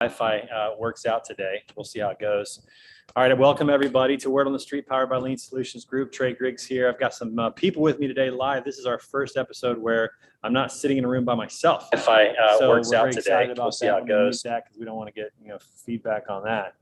Wi-Fi works out today. We'll see how it goes. All right, welcome everybody to Word on the Street, powered by Lean Solutions Group. Trey Griggs here. I've got some people with me today live. This is our first episode where I'm not sitting in a room by myself. Wi-Fi works out today. We'll see how it goes. Because we don't want to get feedback on that.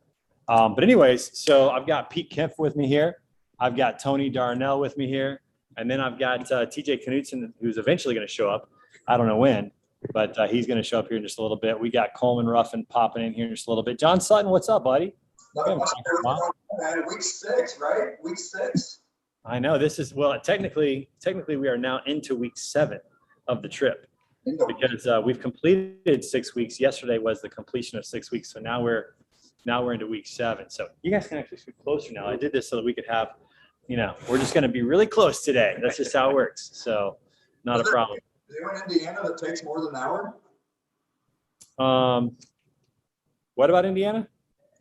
But anyways, so I've got Pete Kempf with me here. I've got Tony Darnell with me here, and then I've got TJ Knudsen, who's eventually going to show up. I don't know when. But he's going to show up here in just a little bit. We got Coleman Ruffin popping in here in just a little bit. John Sutton, what's up, buddy? Week 6, right? Week 6. I know this is, well, technically we are now into week 7 of the trip because we've completed 6 weeks. Yesterday was the completion of 6 weeks. So now we're into week 7. So you guys can actually scoot closer now. I did this so that we could have, we're just going to be really close today. That's just how it works. So not a problem. Is there in Indiana that takes more than an hour? What about Indiana?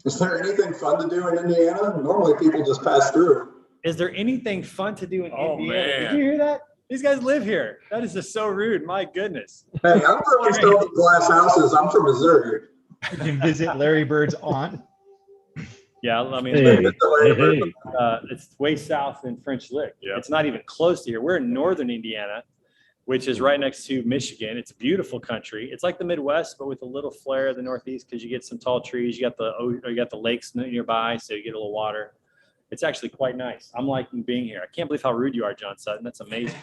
Is there anything fun to do in Indiana? Normally people just pass through. Is there anything fun to do in Indiana? Man. Did you hear that? These guys live here. That is just so rude. My goodness. Hey, I'm throwing stone at glass houses. I'm from Missouri. Did you visit Larry Bird's aunt? Yeah, I mean, Hey. it's way south in French Lick. Yeah. It's not even close to here. We're in northern Indiana, which is right next to Michigan. It's a beautiful country. It's like the Midwest, but with a little flair of the Northeast because you get some tall trees. You got the lakes nearby, so you get a little water. It's actually quite nice. I'm liking being here. I can't believe how rude you are, John Sutton. That's amazing.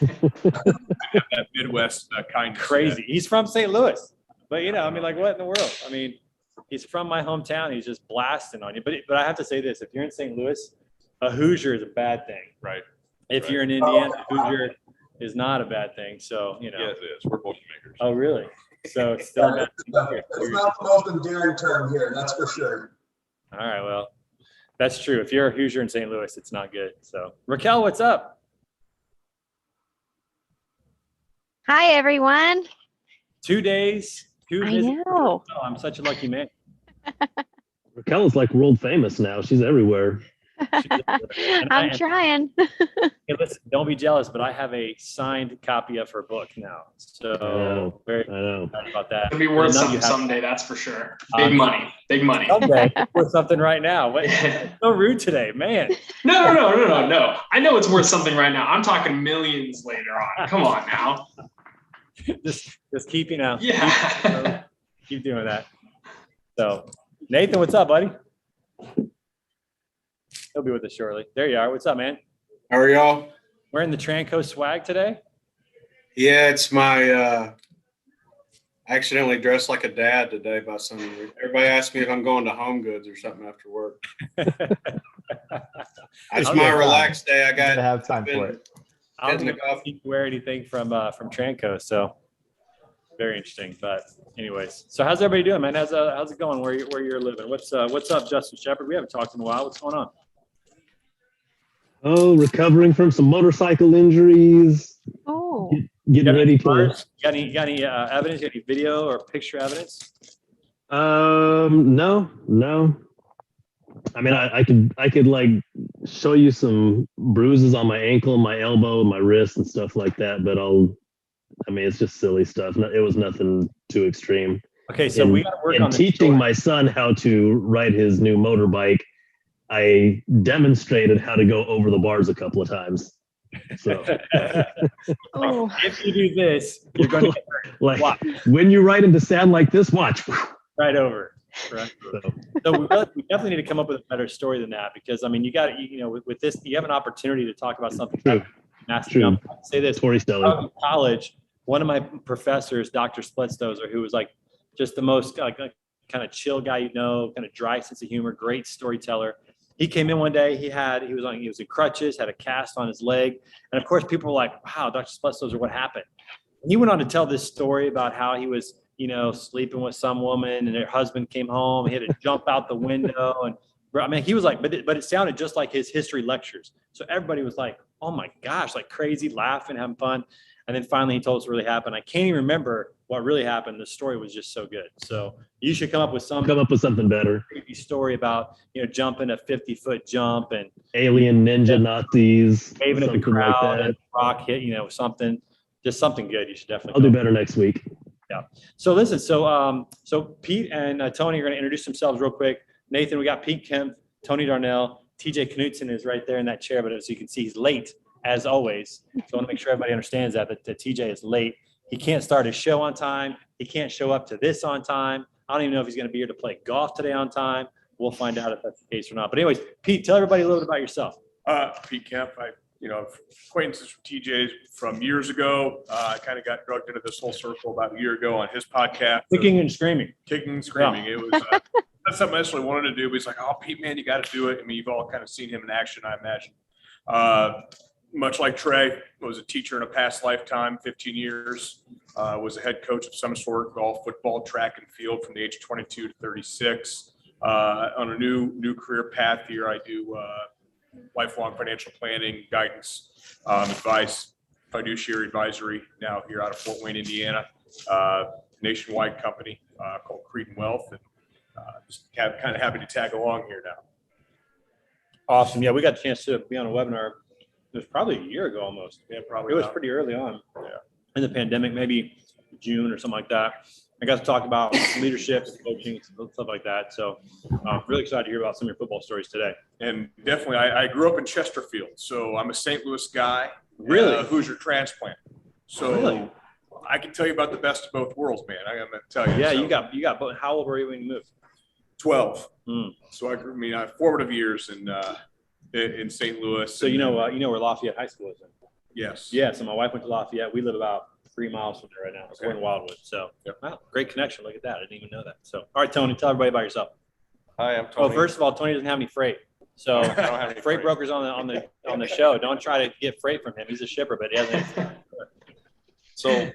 That Midwest kind of Crazy. He's from St. Louis, but like what in the world? I mean, he's from my hometown. He's just blasting on you. But I have to say this: if you're in St. Louis, a Hoosier is a bad thing. Right. If you're in Indiana, a Hoosier is not a bad thing. So Yeah, it is. We're Boilermakers. Oh, really? So it's still bad. It's not the most endearing term here, that's for sure. All right. Well, that's true. If you're a Hoosier in St. Louis, it's not good. So Raquel, what's up? Hi, everyone. 2 days. I know. Oh, I'm such a lucky man. Raquel is like world famous now. She's everywhere. I'm trying. Hey, listen, don't be jealous, but I have a signed copy of her book now. So very I know. excited about that. It'll be worth I know you something have- someday, that's for sure. Big money. Someday, worth something right now. What? So rude today, man. No. I know it's worth something right now. I'm talking millions later on. Come on now. just keep Yeah. keep doing that. So Nathan, what's up, buddy? He'll be with us shortly. There you are. What's up, man? How are y'all? Wearing the Tranco swag today? Yeah, it's my I accidentally dressed like a dad today by some everybody asked me if I'm going to Home Goods or something after work. It's my relaxed day. I got to have time for it. I Getting don't the golf. wear anything from Tranco, so very interesting. But anyways, so how's everybody doing, man? How's it going? Where you're living? What's up, Justin Shepard? We haven't talked in a while. What's going on? Oh, recovering from some motorcycle injuries. Oh, Getting ready to. Got any evidence? Got any video or picture evidence? No. I mean, I could like show you some bruises on my ankle, my elbow, my wrist, and stuff like that. But it's just silly stuff. It was nothing too extreme. Okay, so we got to work on teaching my son how to ride his new motorbike. I demonstrated how to go over the bars a couple of times. So oh. if you do this, you're going to get hurt. like Watch. when you ride into sand like this, watch. Right over. Right. So we definitely need to come up with a better story than that because you got with this you have an opportunity to talk about something. True. Massive True. jump. I'll say this. Tori Stelling. In college, one of my professors, Dr. Splitstozer, who was like just the most kind of chill guy, kind of dry sense of humor, great storyteller. He came in one day. He was in crutches, had a cast on his leg, and of course, people were like, "Wow, Dr. Splitstozer, what happened?" And he went on to tell this story about how he was, sleeping with some woman, and her husband came home. He had to jump out the window, and he was like, but it sounded just like his history lectures. So everybody was like, "Oh my gosh!" Like crazy, laughing, having fun. And then finally, he told us what really happened. I can't even remember what really happened. The story was just so good. So you should come up with something better. Creepy story about jumping a 50-foot jump and Alien ninja Nazis, waving at the something crowd like that. and rock hit, something, just something good. You should definitely. I'll do better next week. So listen, so Pete and Tony are going to introduce themselves real quick. Nathan, we got Pete Kemp, Tony Darnell, TJ Knutson is right there in that chair, but as you can see, he's late as always. So I want to make sure everybody understands that TJ is late. He can't start his show on time. He can't show up to this on time. I don't even know if he's going to be here to play golf today on time. We'll find out if that's the case or not. But anyways, Pete, tell everybody a little bit about yourself. Pete Kemp, acquaintances with TJ from years ago. I kind of got drugged into this whole circle about a year ago on his podcast. Kicking and screaming. Kicking and screaming. It was not something I necessarily wanted to do, but he's like, oh, Pete, man, you got to do it. I mean, you've all kind of seen him in action, I imagine. Much like Trey, was a teacher in a past lifetime, 15 years, was a head coach of some sort, golf, football, track and field from the age of 22 to 36. On a new career path here, I do lifelong financial planning, guidance, advice, fiduciary advisory now here out of Fort Wayne, Indiana, nationwide company called Creedon Wealth, and just kind of happy to tag along here now. Awesome. Yeah, we got a chance to be on a webinar. It was probably a year ago almost. Yeah, probably. It was not. pretty early on. Yeah. In the pandemic, maybe June or something like that. I got to talk about leadership, coaching, stuff like that. So I'm really excited to hear about some of your football stories today. And definitely, I grew up in Chesterfield, so I'm a St. Louis guy. Really? Hoosier transplant. So Really? I can tell you about the best of both worlds, man. I'm going to tell you. Yeah, So, you got. But how old were you when you moved? 12. Mm. So I formative years in St. Louis. So you know where Lafayette High School is. Then? Yes. Yeah. So my wife went to Lafayette. We live about 3 miles from there right now. So we're in Wildwood. So wow, great connection. Look at that. I didn't even know that. So all right, Tony, tell everybody about yourself. Hi, I'm Oh, Tony. first of all, Tony doesn't have any freight. So I don't have any freight brokers on the show. Don't try to get freight from him. He's a shipper, but he hasn't. So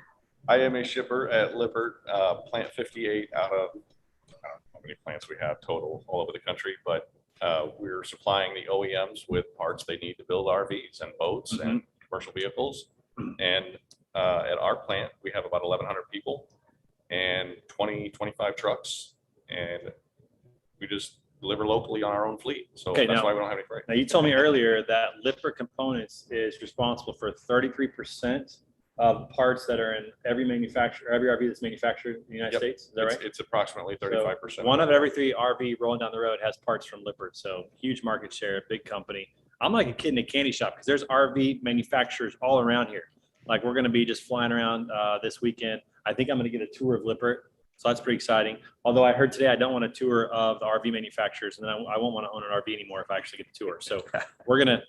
I am a shipper at Lippert, Plant 58 out of, I don't know how many plants we have total all over the country, but we're supplying the OEMs with parts they need to build RVs and boats and commercial vehicles. And at our plant, we have about 1,100 people and 25 trucks. And we just deliver locally on our own fleet. So Okay, that's now- why we don't have any freight. Now, you told me earlier that Lippert Components is responsible for 33% of parts that are in every RV that's manufactured in the United Yep. States. Is that right? It's approximately 35%. One of every 3 RV rolling down the road has parts from Lippert. So huge market share, big company. I'm like a kid in a candy shop because there's RV manufacturers all around here. Like we're going to be just flying around this weekend. I think I'm going to get a tour of Lippert. So that's pretty exciting. Although I heard today I don't want a tour of the RV manufacturers, and then I won't want to own an RV anymore if I actually get the tour. So we're gonna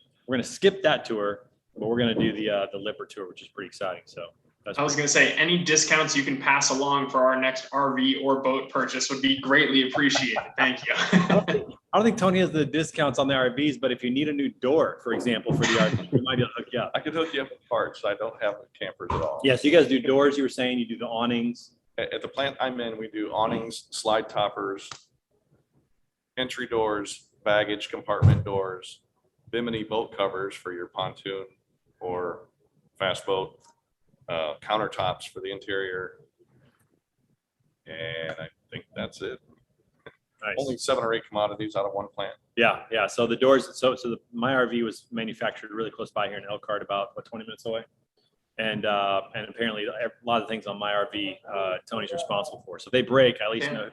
skip that tour, but we're gonna do the Lippert tour, which is pretty exciting. So that's I was going to say any discounts you can pass along for our next RV or boat purchase would be greatly appreciated. Thank you. I don't think Tony has the discounts on the RVs, but if you need a new door, for example, for the RV, we might be able to hook you up. I could hook you up with parts. I don't have campers at all. Yeah, so you guys do doors. You were saying you do the awnings. At the plant I'm in, we do awnings, slide toppers, entry doors, baggage compartment doors, Bimini boat covers for your pontoon or fast boat, countertops for the interior. And I think that's it. Nice. Only 7 or 8 commodities out of one plant. Yeah. So the doors. So my RV was manufactured really close by here in Elkhart, about 20 minutes away. And apparently a lot of things on my RV, Tony's responsible for. So if they break, at least know.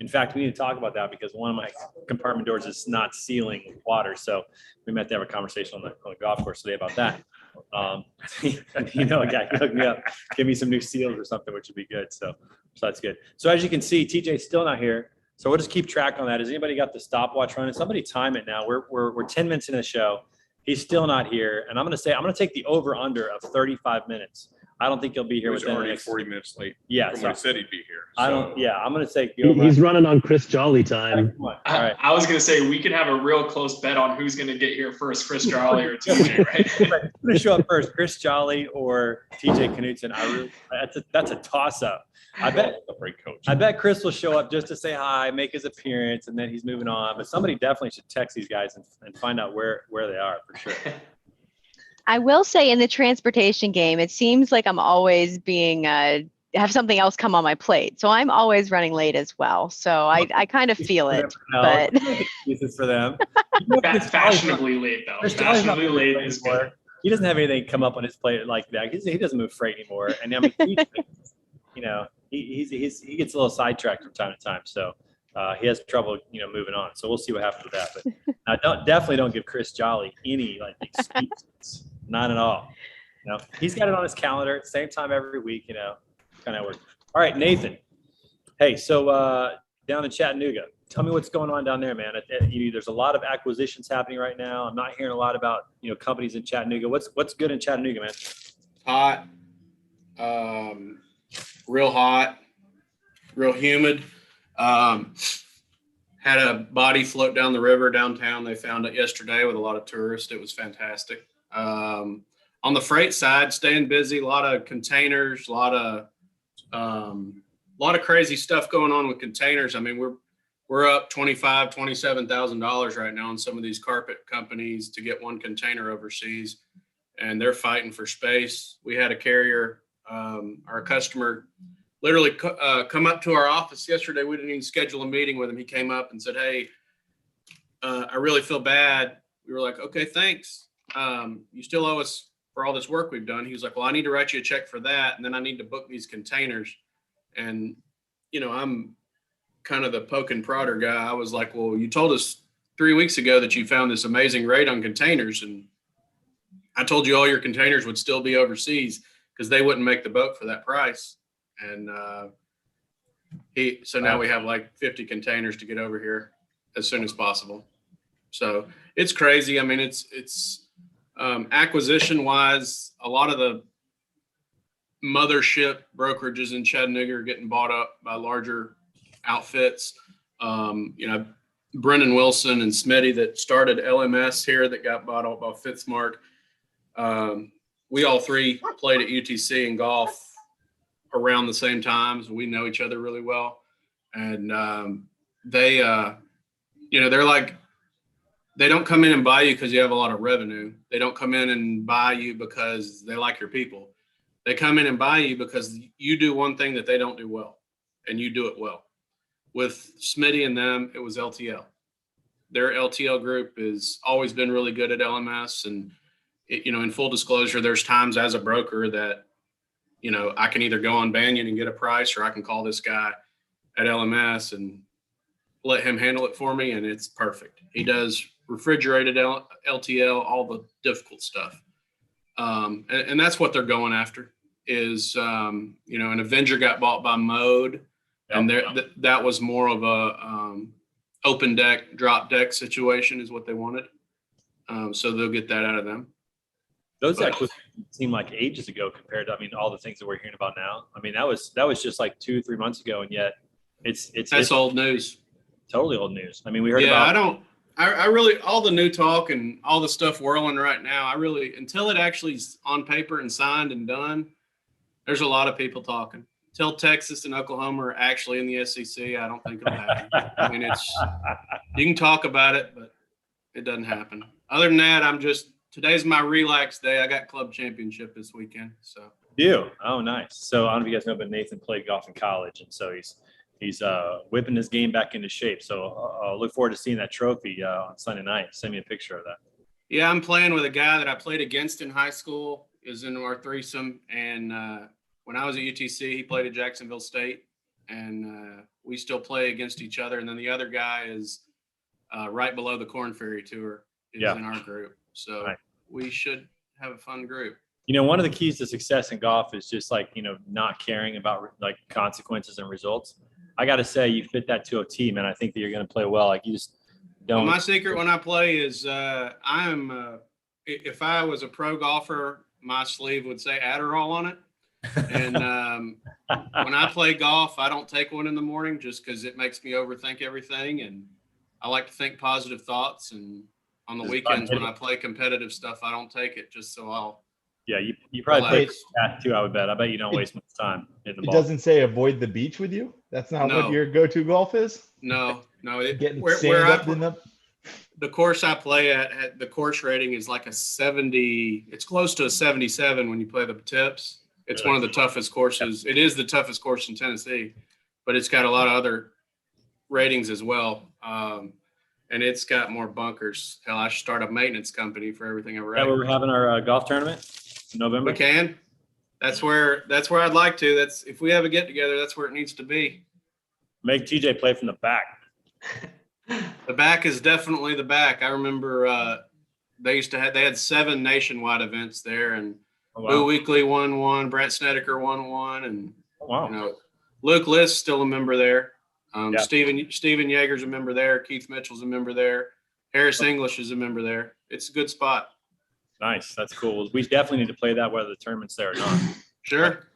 In fact, we need to talk about that because one of my compartment doors is not sealing with water. So we might have to have a conversation on the golf course today about that. A guy can hook me up, give me some new seals or something, which would be good. So that's good. So as you can see, TJ's still not here. So we'll just keep track on that. Has anybody got the stopwatch running? Somebody time it now. We're 10 minutes into the show. He's still not here. And I'm going to take the over under of 35 minutes. I don't think he'll be He here was within the already next 40 minutes late Yeah. from So when he said he'd be here. I'm going to take the over. He's running on Chris Jolly time. Come on. All right. I was going to say we could have a real close bet on who's going to get here first, Chris Jolly or TJ, right? Who's going to show up first, Chris Jolly or TJ Knutson? That's a toss up. I bet A great coach. I bet Chris will show up just to say hi, make his appearance, and then he's moving on. But somebody definitely should text these guys and find out where they are for sure. I will say in the transportation game, it seems like I'm always being have something else come on my plate. So I'm always running late as well. So I kind of feel it, but Excuses for them. Fashionably late, though. Chris Jolly's not Fashionably late is good. anymore. He doesn't have anything come up on his plate like that. He doesn't move freight anymore. And I mean, he he gets a little sidetracked from time to time. So he has trouble, moving on. So we'll see what happens with that. But definitely don't give Chris Jolly any like excuses. Not at all. He's got it on his calendar at the same time every week, kind of work. All right, Nathan. Hey, so down in Chattanooga, tell me what's going on down there, man. There's a lot of acquisitions happening right now. I'm not hearing a lot about, companies in Chattanooga. What's good in Chattanooga, man? Hot, real hot, real humid. Had a body float down the river downtown. They found it yesterday with a lot of tourists. It was fantastic. On the freight side, staying busy, a lot of containers, a lot of crazy stuff going on with containers. I mean, we're up $27,000 right now on some of these carpet companies to get one container overseas, and they're fighting for space. We had a carrier, our customer, literally come up to our office yesterday. We didn't even schedule a meeting with him. He came up and said, "Hey, I really feel bad." We were like, "Okay, thanks. You still owe us for all this work we've done." He was like, "Well, I need to write you a check for that, and then I need to book these containers." And I'm kind of the poke and prodder guy. I was like, "Well, you told us 3 weeks ago that you found this amazing rate on containers, and I told you all your containers would still be overseas because they wouldn't make the boat for that price." And so now we have like 50 containers to get over here as soon as possible. So it's crazy. I mean, it's acquisition wise, a lot of the mothership brokerages in Chattanooga are getting bought up by larger outfits. Brendan Wilson and Smitty that started LMS here that got bought out by Fitzmark. We all three played at UTC in golf around the same times. We know each other really well. And they're like, they don't come in and buy you because you have a lot of revenue. They don't come in and buy you because they like your people. They come in and buy you because you do one thing that they don't do well, and you do it well. With Smitty and them, it was LTL. Their LTL group has always been really good at LMS. And, in full disclosure, there's times as a broker that, I can either go on Banyan and get a price, or I can call this guy at LMS and let him handle it for me, and it's perfect. He does refrigerated LTL, all the difficult stuff. And that's what they're going after is, an Avenger got bought by Mode, and that was more of a open deck, drop deck situation is what they wanted. So they'll get that out of them. Those acquisitions seem like ages ago compared to, all the things that we're hearing about now. That was just like 2-3 months ago, and yet it's old news. Totally old news. We heard about. I really, all the new talk and all the stuff whirling right now, until it actually is on paper and signed and done, there's a lot of people talking. Till Texas and Oklahoma are actually in the SEC, I don't think it'll happen. You can talk about it, but it doesn't happen. Other than that, today's my relax day. I got club championship this weekend. So. You? Oh, nice. So I don't know if you guys know, but Nathan played golf in college, and so he's whipping his game back into shape. So I'll look forward to seeing that trophy on Sunday night. Send me a picture of that. Yeah, I'm playing with a guy that I played against in high school, is in our threesome. And when I was at UTC, he played at Jacksonville State, and we still play against each other. And then the other guy is right below the Corn Ferry Tour is in our group. So we should have a fun group. One of the keys to success in golf is just not caring about like consequences and results. I got to say, you fit that to a T, man. I think that you're going to play well. You just don't. Well, my secret when I play is if I was a pro golfer, my sleeve would say Adderall on it. And when I play golf, I don't take one in the morning just because it makes me overthink everything. And I like to think positive thoughts. And on the weekends when I play competitive stuff, I don't take it just so I'll. Yeah, you probably play that too, I would bet. I bet you don't waste much time in the ball. It doesn't say avoid the beach with you? That's not what your go-to golf is? No. Getting sand up in the course I play at, the course rating is like a 70. It's close to a 77 when you play the tips. It's one of the toughest courses. It is the toughest course in Tennessee, but it's got a lot of other ratings as well. And it's got more bunkers. Hell, I should start a maintenance company for everything I rate. Yeah, we're having our golf tournament in November. We can. That's where I'd like to. That's if we have a get together, that's where it needs to be. Make TJ play from the back. The back is definitely the back. I remember they had 7 nationwide events there, and Oh, Boo wow. Weekly won one, Brent Snedeker won one, and Oh, wow. you know, Luke List still a member there. Yeah. Steven Yeager's a member there. Keith Mitchell's a member there. Harris English is a member there. It's a good spot. Nice. That's cool. We definitely need to play that whether the tournament's there or not. Sure.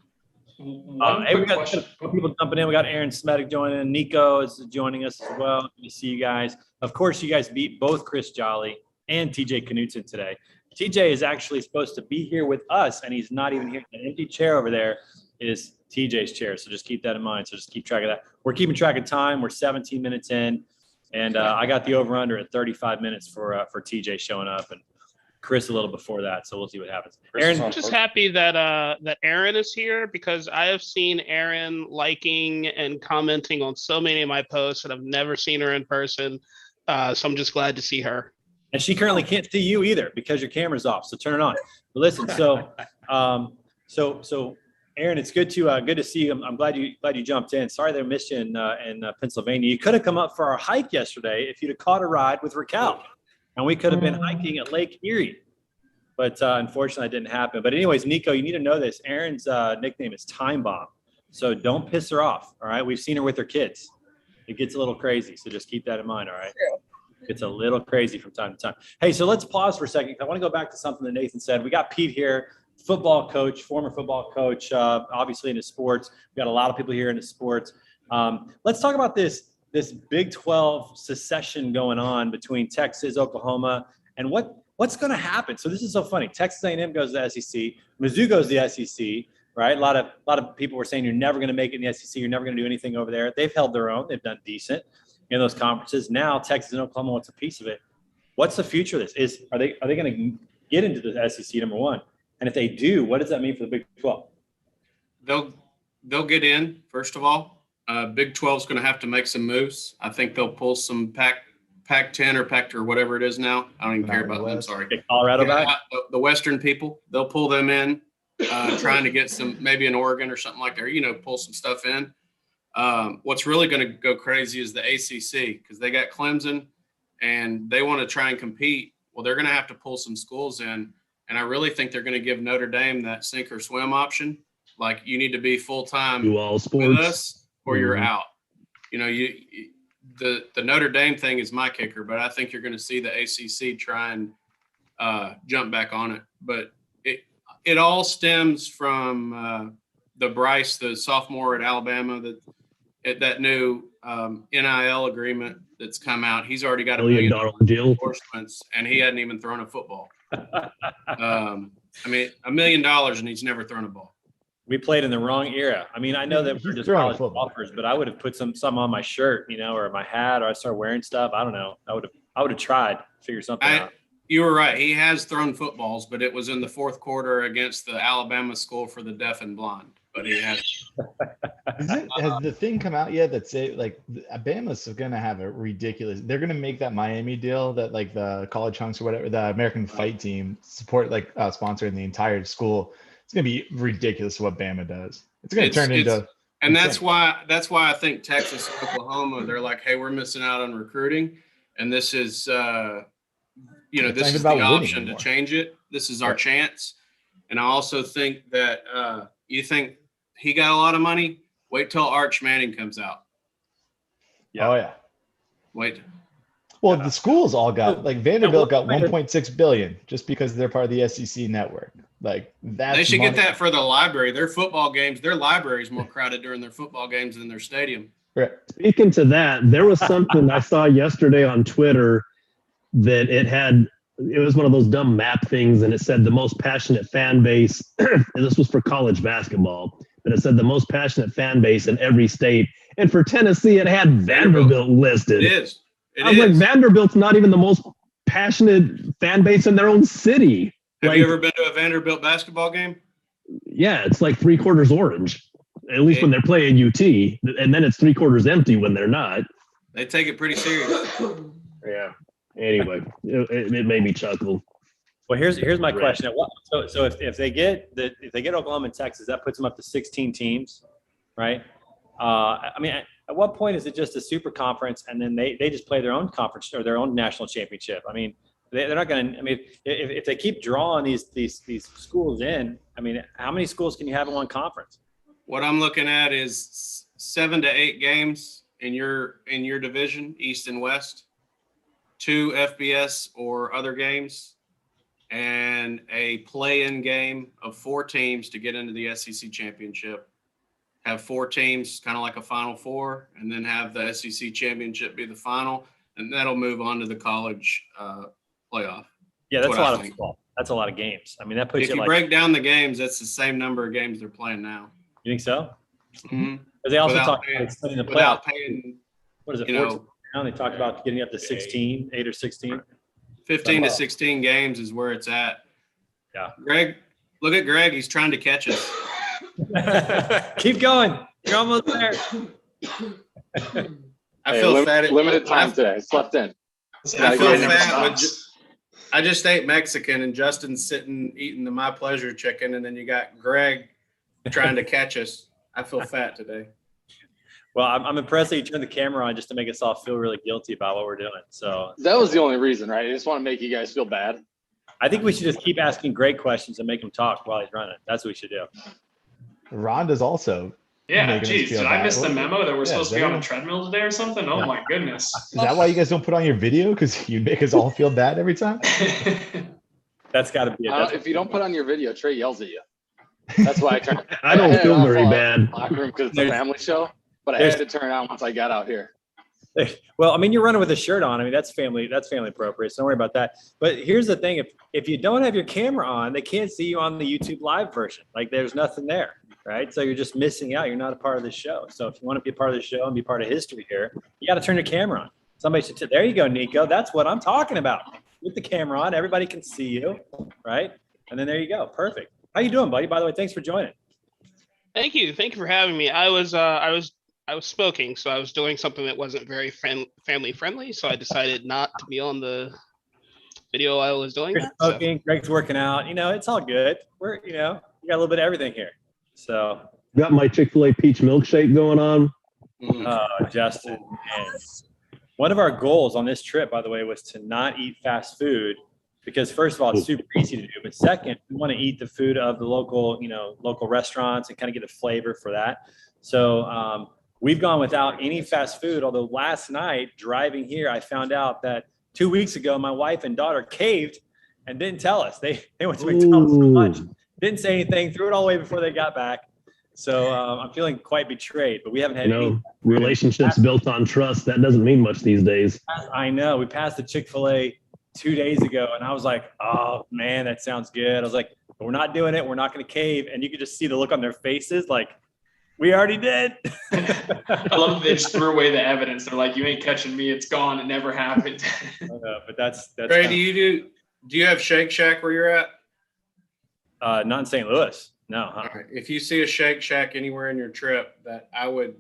One Hey, we quick got question. people jumping in. We got Aaron Smetic joining. Nico is joining us as well. Good to see you guys. Of course, you guys beat both Chris Jolly and TJ Knutson today. TJ is actually supposed to be here with us, and he's not even here. An empty chair over there is TJ's chair. So just keep that in mind. So just keep track of that. We're keeping track of time. We're 17 minutes in, and I got the over/under at 35 minutes for TJ showing up, and Chris a little before that. So we'll see what happens. Chris is Aaron, on I'm just board. happy that Aaron is here because I have seen Aaron liking and commenting on so many of my posts, and I've never seen her in person. So I'm just glad to see her. and she currently can't see you either because your camera's off. So turn it on. But listen, so Aaron, it's good to see you. I'm glad you jumped in. Sorry they missed you in Pennsylvania. You could have come up for our hike yesterday if you'd have caught a ride with Raquel, and we could have been hiking at Lake Erie. But unfortunately, that didn't happen. But anyways, Nico, you need to know this. Aaron's nickname is Time Bomb, so don't piss her off. All right, we've seen her with her kids. It gets a little crazy, so just keep that in mind. All right. It's a little crazy from time to time. Hey, so let's pause for a second. I want to go back to something that Nathan said. We got Pete here, football coach, former football coach, obviously into sports. We got a lot of people here into sports. Let's talk about this Big 12 secession going on between Texas, Oklahoma, and what's going to happen. So this is so funny. Texas A&M goes to the SEC. Mizzou goes to the SEC, right? A lot of people were saying you're never going to make it in the SEC. You're never going to do anything over there. They've held their own. They've done decent in those conferences. Now Texas and Oklahoma wants a piece of it. What's the future of this? Are they going to get into the SEC, number one? And if they do, what does that mean for the Big 12? They'll get in, first of all. Big 12 is going to have to make some moves. I think they'll pull some Pac-10 or Pac or whatever it is now. I don't even care about them. Sorry. Get Colorado back? The Western people, they'll pull them in, trying to get some, maybe an Oregon or something like that, pull some stuff in. What's really going to go crazy is the ACC because they got Clemson and they want to try and compete. Well, they're going to have to pull some schools in. And I really think they're going to give Notre Dame that sink or swim option. Like you need to be full-time Do all with sports. us or you're Mhm. out. The Notre Dame thing is my kicker, but I think you're going to see the ACC try and jump back on it. But it all stems from the Bryce, the sophomore at Alabama, that new NIL agreement that's come out. He's already got $1 million $1 deal. endorsements, and he hadn't even thrown a football. $1 million, and he's never thrown a ball. We played in the wrong era. I mean, I know that He's we're just throwing college football. golfers, but I would have put some on my shirt, or my hat, or I started wearing stuff. I don't know. I would have tried to figure something out. You were right. He has thrown footballs, but it was in the fourth quarter against the Alabama School for the Deaf and Blind. But he has. Has the thing come out yet that say like Alabama's going to have a ridiculous? They're going to make that Miami deal that like the college hunks or whatever, the American Fight Team support sponsoring the entire school. It's going to be ridiculous what Bama does. It's going to turn into. And that's why I think Texas, Oklahoma, they're like, hey, we're missing out on recruiting, and this is this is the option to change it. This is our chance. And I also think that you think he got a lot of money. Wait till Arch Manning comes out. Oh yeah. Wait. Well, the schools all got Vanderbilt got 1.6 billion just because they're part of the SEC network. Like that. They should get that for the library. Their football games, their library is more crowded during their football games than their stadium. Right. Speaking to that, there was something I saw yesterday on Twitter that it was one of those dumb map things, and it said the most passionate fan base. And this was for college basketball, but it said the most passionate fan base in every state. And for Tennessee, it had Vanderbilt listed. It is. I was like, Vanderbilt's not even the most passionate fan base in their own city. Have you ever been to a Vanderbilt basketball game? Yeah, it's like 3/4 orange, at least when they're playing UT, and then it's 3/4 empty when they're not. They take it pretty serious. Yeah. Anyway, it made me chuckle. Well, here's my Right. question. So if they get Oklahoma and Texas, that puts them up to 16 teams, right? I mean, at what point is it just a super conference and then they just play their own conference or their own national championship? I mean, they're not going to. I mean, if they keep drawing these schools in, I mean, how many schools can you have in one conference? What I'm looking at is 7 to 8 games in your division, East and West, 2 FBS or other games, and a play-in game of 4 teams to get into the SEC championship. Have 4 teams, kind of like a Final Four, and then have the SEC championship be the final, and that'll move on to the college playoff. Yeah, that's what a I lot of think. football. That's a lot of games. I mean, that puts If you you like. break down the games, that's the same number of games they're playing now. You think so? Mm-hmm. Because they also Without talk paying- about extending the Without playoff. paying, What is it? you 14 know, now? They talked about getting up to 16, 8 or 16. 15 to 16 games is where it's at. Yeah. Greg, look at Greg. He's trying to catch us. Keep going. You're almost there. I feel fat. Limited time today. Slept in. I feel Never fat. stops. I just ate Mexican and Justin's sitting eating the My Pleasure chicken, and then you got Greg trying to catch us. I feel fat today. Well, I'm impressed that you turned the camera on just to make us all feel really guilty about what we're doing. So That was the only reason, right? I just want to make you guys feel bad. I think we should just keep asking great questions and make him talk while he's running. That's what we should do. Rhonda's also. Yeah, making us geez, feel did I bad. miss the memo that we're Yeah, supposed to be on a everyone- treadmill today or something? Oh my goodness. Is that why you guys don't put on your video? Because you make us all feel bad every time? That's got to be it. If you don't put on your video, Trey yells at you. That's why I turned. I don't had it feel off very while bad. Locker room because it's a There's- family show, but I there's- had to turn it on once I got out here. Well, I mean, you're running with a shirt on. I mean, that's family appropriate. So don't worry about that. But here's the thing: if you don't have your camera on, they can't see you on the YouTube live version. Like, there's nothing there, right? So you're just missing out. You're not a part of the show. So if you want to be a part of the show and be part of history here, you got to turn your camera on. Somebody should. There you go, Nico. That's what I'm talking about. With the camera on, everybody can see you, right? And then there you go. Perfect. How you doing, buddy? By the way, thanks for joining. Thank you for having me. I was smoking, so I was doing something that wasn't very family friendly. So I decided not to be on the video while I was doing Greg's that. So. smoking, Greg's working out. You know, it's all good. We're, you know, we got a little bit of everything here. So, Got my Chick-fil-A peach milkshake going on. Justin, man. One of our goals on this trip, by the way, was to not eat fast food because first of all, it's super easy to do. But second, we want to eat the food of the local restaurants and kind of get a flavor for that. So we've gone without any fast food. Although last night driving here, I found out that 2 weeks ago, my wife and daughter caved and didn't tell us. They went to McDonald's for lunch, didn't say anything, threw it all away before they got back. So I'm feeling quite betrayed, but we haven't had any. Relationships built on trust. That doesn't mean much these days. I know. We passed the Chick-fil-A 2 days ago, and I was like, oh, man, that sounds good. I was like, but we're not doing it. We're not going to cave. And you could just see the look on their faces like, we already did. I love that they just threw away the evidence. They're like, you ain't catching me. It's gone. It never happened. But that's Ray, do you have Shake Shack where you're at? Not in St. Louis. No. Huh? All right. If you see a Shake Shack anywhere in your trip, that I would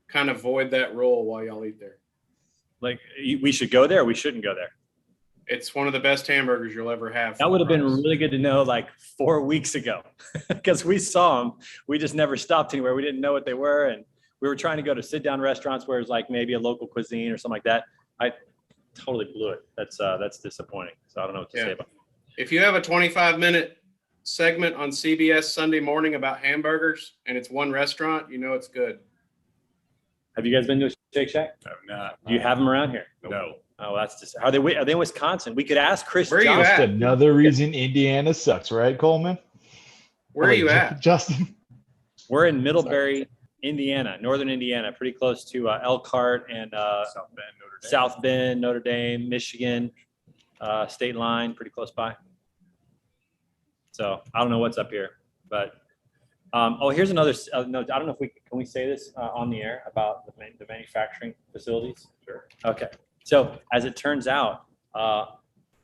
kind of void that rule while y'all eat there. Like, we should go there or we shouldn't go there? It's one of the best hamburgers you'll ever have. That would have been really good to know like 4 weeks ago because we saw them. We just never stopped anywhere. We didn't know what they were. And we were trying to go to sit down restaurants where it's like maybe a local cuisine or something like that. I totally blew it. That's disappointing. So I don't know what to say about it. If you have a 25-minute segment on CBS Sunday morning about hamburgers and it's one restaurant, you know it's good. Have you guys been to a Shake Shack? I'm not. Do you have them around here? No. Oh, that's just. Are they in Wisconsin? We could ask Chris. Where are you Johnson. at? Another reason Indiana sucks, right, Coleman? Where are you at? Justin? We're in Middlebury, Indiana, northern Indiana, pretty close to Elkhart and South Bend, Notre Dame, Michigan, state line, pretty close by. So I don't know what's up here, but here's another note. I don't know if can we say this on the air about the manufacturing facilities? Sure. Okay. So as it turns out, a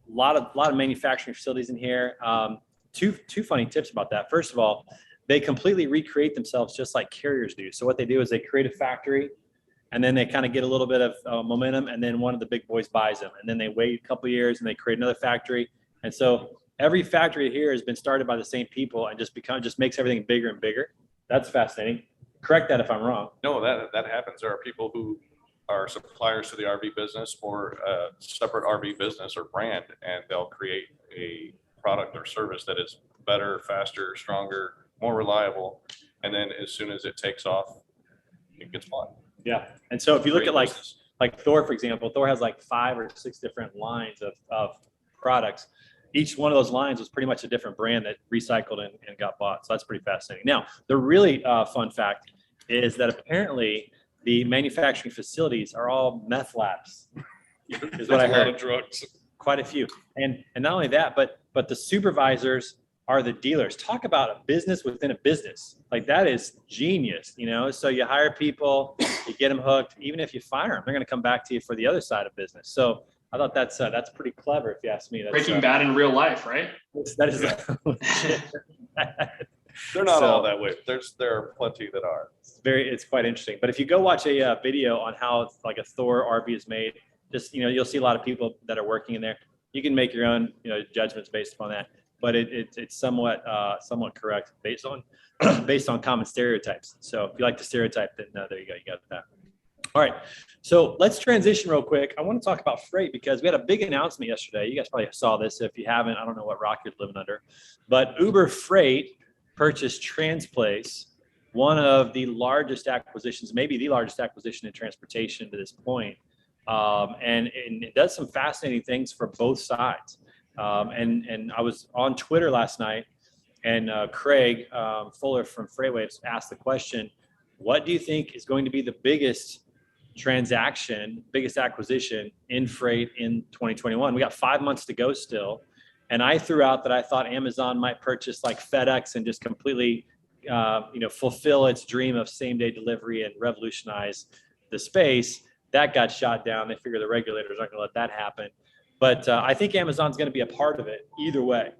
lot of manufacturing facilities in here. Two funny tips about that. First of all, they completely recreate themselves just like carriers do. So what they do is they create a factory, and then they kind of get a little bit of momentum, and then one of the big boys buys them, and then they wait a couple of years and they create another factory. And so every factory here has been started by the same people and just makes everything bigger and bigger. That's fascinating. Correct that if I'm wrong. No, that happens. There are people who are suppliers to the RV business or a separate RV business or brand, and they'll create a product or service that is better, faster, stronger, more reliable. And then as soon as it takes off, it gets bought. Yeah. And so if you look Great at business. like Thor, for example, Thor has like 5 or 6 different lines of products. Each one of those lines was pretty much a different brand that recycled and got bought. So that's pretty fascinating. Now, the really fun fact is that apparently the manufacturing facilities are all meth labs. Is what I There's a lot heard. of drugs. Quite a few. And not only that, but the supervisors are the dealers. Talk about a business within a business. Like that is genius, you know? So you hire people, you get them hooked. Even if you fire them, they're going to come back to you for the other side of business. So I thought that's pretty clever, if you ask me. That's, Breaking Bad in real life, right? that is They're not So- all that way. There are plenty that are. it's quite interesting. But if you go watch a video on how like a Thor RV is made, just, you know, you'll see a lot of people that are working in there. You can make your own, you know, judgments based upon that. But it's somewhat correct based on common stereotypes. So if you like to stereotype, then there you go, you got that. All right, so let's transition real quick. I want to talk about freight because we had a big announcement yesterday. You guys probably saw this. If you haven't, I don't know what rock you're living under, but Uber Freight purchased Transplace, one of the largest acquisitions, maybe the largest acquisition in transportation to this point. And it does some fascinating things for both sides. And I was on Twitter last night, and Craig Fuller from FreightWaves asked the question, what do you think is going to be the biggest transaction, biggest acquisition in freight in 2021? We got 5 months to go still. And I threw out that I thought Amazon might purchase like FedEx and just completely, fulfill its dream of same-day delivery and revolutionize the space. That got shot down. They figure the regulators aren't going to let that happen. But I think Amazon's going to be a part of it either way.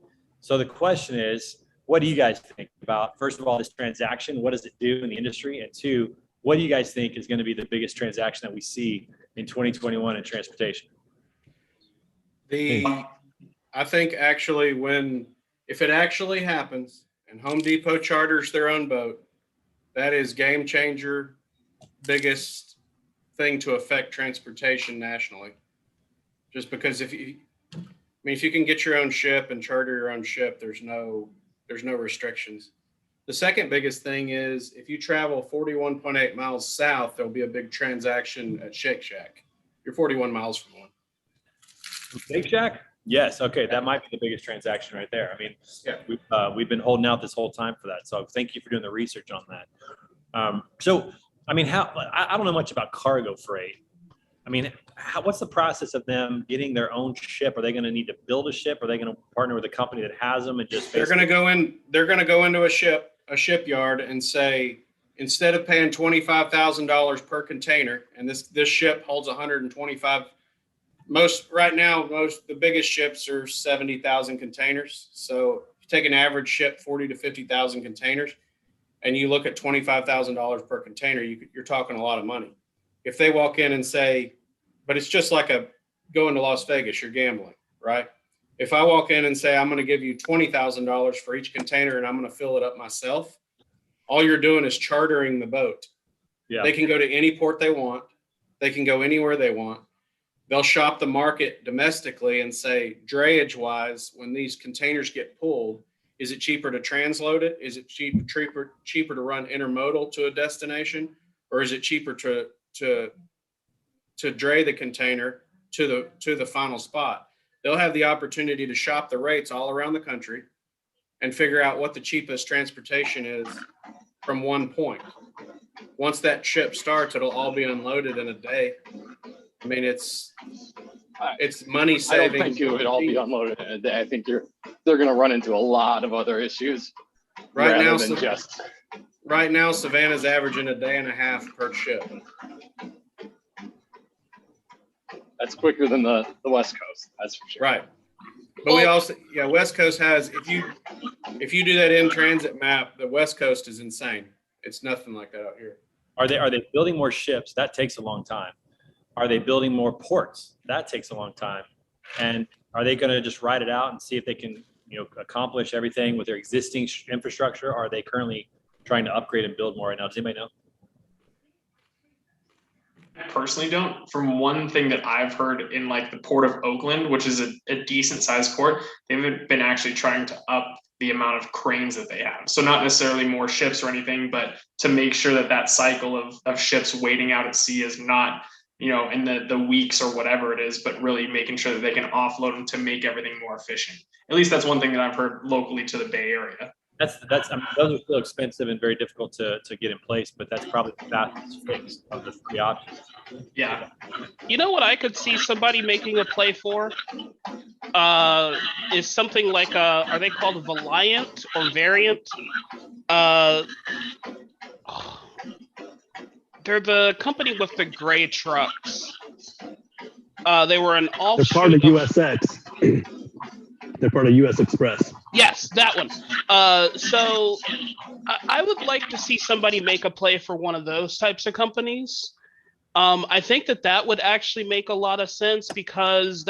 So the question is, what do you guys think about, first of all, this transaction? What does it do in the industry? And 2, what do you guys think is going to be the biggest transaction that we see in 2021 in transportation? I think actually if it actually happens and Home Depot charters their own boat, that is game changer, biggest thing to affect transportation nationally. Just because if you can get your own ship and charter your own ship, there's no restrictions. The second biggest thing is if you travel 41.8 miles south, there'll be a big transaction at Shake Shack. You're 41 miles from one. Shake Shack? Yes. Okay. That might be the biggest transaction right there. I mean, Yeah. we've been holding out this whole time for that. So thank you for doing the research on that. So, I mean, I don't know much about cargo freight. I mean, what's the process of them getting their own ship? Are they going to need to build a ship? Are they going to partner with a company that has them and just? They're going to go into a shipyard and say, instead of paying $25,000 per container, and this ship holds 125. The biggest ships are 70,000 containers. So if you take an average ship, 40 to 50,000 containers, and you look at $25,000 per container, you're talking a lot of money. If they walk in and say, but it's just like going to Las Vegas, you're gambling, right? If I walk in and say, I'm going to give you $20,000 for each container and I'm going to fill it up myself, all you're doing is chartering the boat. Yeah. They can go to any port they want. They can go anywhere they want. They'll shop the market domestically and say, drayage wise, when these containers get pulled, is it cheaper to transload it? Is it cheaper to run intermodal to a destination? Or is it cheaper to dray the container to the final spot? They'll have the opportunity to shop the rates all around the country and figure out what the cheapest transportation is from one point. Once that ship starts, it'll all be unloaded in a day. I mean, it's money saving. I don't think it would all be unloaded in a day. I think they're going to run into a lot of other issues. Right now, Right now, Savannah's averaging a day and a half per ship. That's quicker than the West Coast. That's for sure. Right. But we also, West Coast has, if you do that in transit map, the West Coast is insane. It's nothing like that out here. Are they building more ships? That takes a long time. Are they building more ports? That takes a long time. And are they going to just ride it out and see if they can accomplish everything with their existing infrastructure? Or are they currently trying to upgrade and build more right now? Does anybody know? I personally don't. From one thing that I've heard in like the Port of Oakland, which is a decent sized port, they've been actually trying to up the amount of cranes that they have. So not necessarily more ships or anything, but to make sure that that cycle of ships waiting out at sea is not, in the weeks or whatever it is, but really making sure that they can offload them to make everything more efficient. At least that's one thing that I've heard locally to the Bay Area. Those are still expensive and very difficult to get in place, but that's probably the fastest fix of the three options. Yeah. You know what I could see somebody making a play for? Is something like are they called Valiant or Variant? They're the company with the gray trucks. They were an They're offshoot part of USX. They're part of US Express. Yes, that one. So I would like to see somebody make a play for one of those types of companies. I think that would actually make a lot of sense because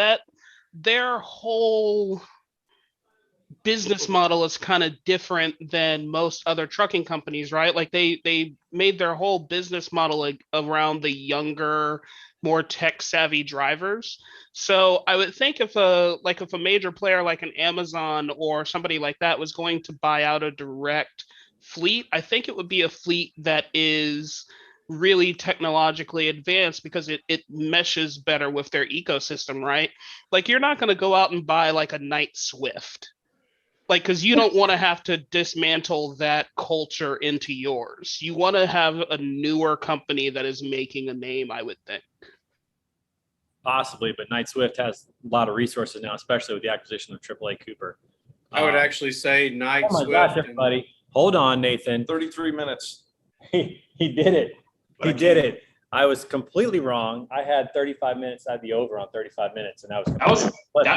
their whole business model is kind of different than most other trucking companies, right? Like they made their whole business model around the younger, more tech savvy drivers. So I would think if a major player like an Amazon or somebody like that was going to buy out a direct fleet, I think it would be a fleet that is really technologically advanced because it meshes better with their ecosystem, right? Like you're not going to go out and buy like a Knight Swift, like, because you don't want to have to dismantle that culture into yours. You want to have a newer company that is making a name, I would think. Possibly, but Knight Swift has a lot of resources now, especially with the acquisition of AAA Cooper. I would actually say Knight Oh my Swift. gosh, everybody. Hold on, Nathan. 33 minutes. He did it. He did it. I was completely wrong. I had 35 minutes. I had the over on 35 minutes, and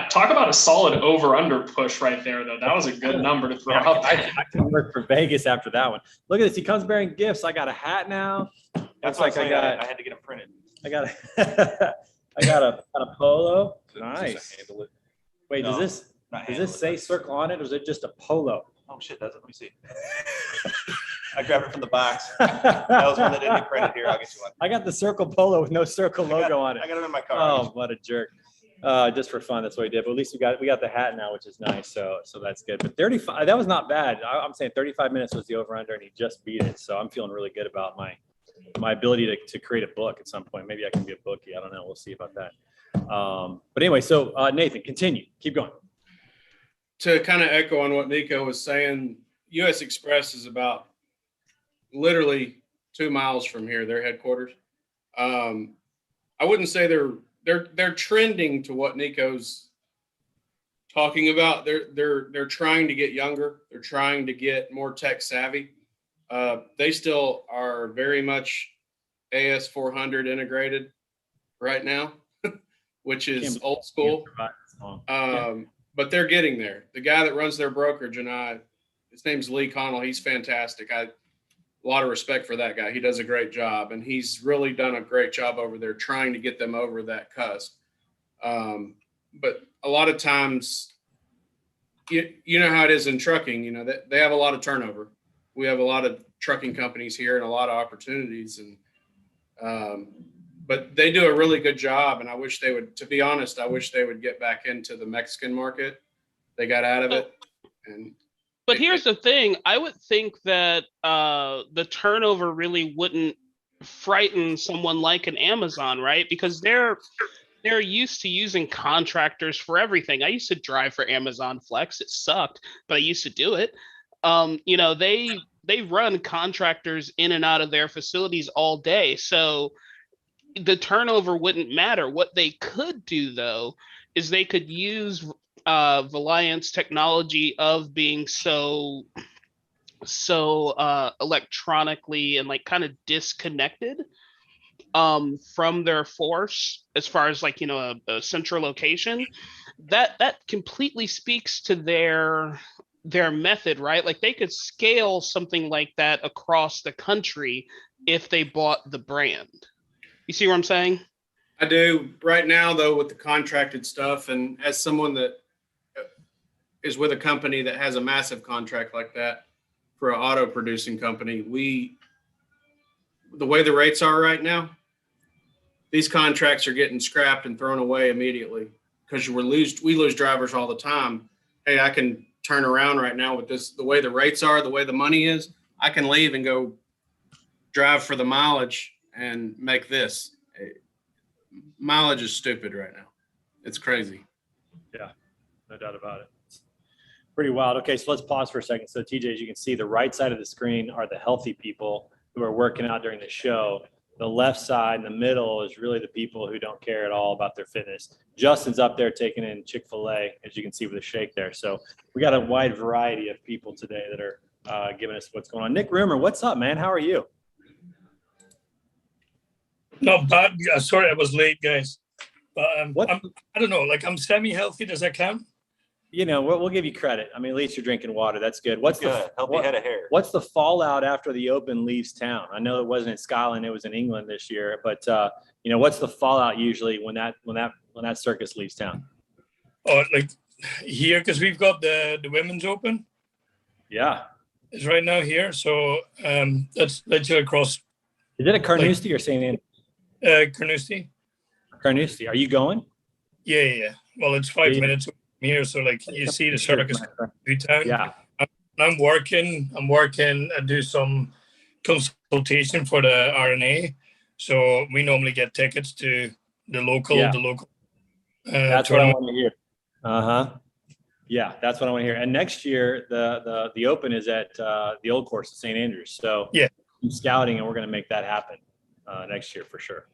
Talk about a solid over/under push right there, though. That was a good number to throw out there. I can work for Vegas after that one. Look at this. He comes bearing gifts. I got a hat now. That's like I had to get them printed. I got a polo. Nice. Wait, does this say Circle on it, or is it just a polo? Oh shit, does it? Let me see. I grabbed it from the box. That was one that didn't get printed here. I'll get you one. I got the Circle polo with no Circle logo on it. I got it in my car. Oh, what a jerk. Just for fun, that's what we did. But at least we got the hat now, which is nice. So that's good. But 35, that was not bad. I'm saying 35 minutes was the over under, and he just beat it. So I'm feeling really good about my ability to create a book at some point. Maybe I can be a bookie. I don't know. We'll see about that. But anyway, so Nathan, continue. Keep going. To kind of echo on what Nico was saying, US Express is about literally 2 miles from here, their headquarters. I wouldn't say they're trending to what Nico's talking about. They're trying to get younger. They're trying to get more tech savvy. They still are very much AS400 integrated right now, which is old school. But they're getting there. The guy that runs their brokerage his name's Lee Connell. He's fantastic. A lot of respect for that guy. He does a great job, and he's really done a great job over there trying to get them over that cusp. But a lot of times, you know how it is in trucking. They have a lot of turnover. We have a lot of trucking companies here and a lot of opportunities, but they do a really good job. And I wish they would, to be honest, get back into the Mexican market. They got out of it. But here's the thing. I would think that the turnover really wouldn't frighten someone like an Amazon, right? Because they're used to using contractors for everything. I used to drive for Amazon Flex. It sucked, but I used to do it. They run contractors in and out of their facilities all day. So the turnover wouldn't matter. What they could do, though, is they could use Valiant's technology of being so electronically and like kind of disconnected from their force as far as like a central location. That completely speaks to their method, right? Like they could scale something like that across the country if they bought the brand. You see what I'm saying? I do. Right now, though, with the contracted stuff, and as someone that is with a company that has a massive contract like that for an auto producing company. The way the rates are right now, these contracts are getting scrapped and thrown away immediately because we lose drivers all the time. Hey, I can turn around right now with this, the way the rates are, the way the money is, I can leave and go drive for the mileage and make this. Mileage is stupid right now. It's crazy. Yeah, no doubt about it. It's pretty wild. Okay, so let's pause for a second. So TJ, as you can see, the right side of the screen are the healthy people who are working out during the show. The left side in the middle is really the people who don't care at all about their fitness. Justin's up there taking in Chick-fil-A, as you can see with the shake there. So we got a wide variety of people today that are giving us what's going on. Nick Rumor, what's up, man? How are you? Not bad. Sorry I was late, guys. But I don't know, like I'm semi-healthy. Does that count? You know, we'll give you credit. I mean, at least you're drinking water. That's good. What's Good. Healthy head of hair. What's the fallout after the Open leaves town? I know it wasn't in Scotland; it was in England this year. But you know, what's the fallout usually when that circus leaves town? Oh, like here, because we've got the Women's Open. Yeah, it's right now here. So that's across. Is it at Carnoustie or St. Andrews? Carnoustie. Carnoustie. Are you going? Yeah. Well, it's 5 minutes from here, so like you see the circus through town. Yeah. I'm working. I do some consultation for the RNA, so we normally get tickets to the local. That's what I want to hear. Yeah, that's what I want to hear. And next year, the Open is at the old course at St. Andrews. So yeah, I'm scouting, and we're going to make that happen next year for sure,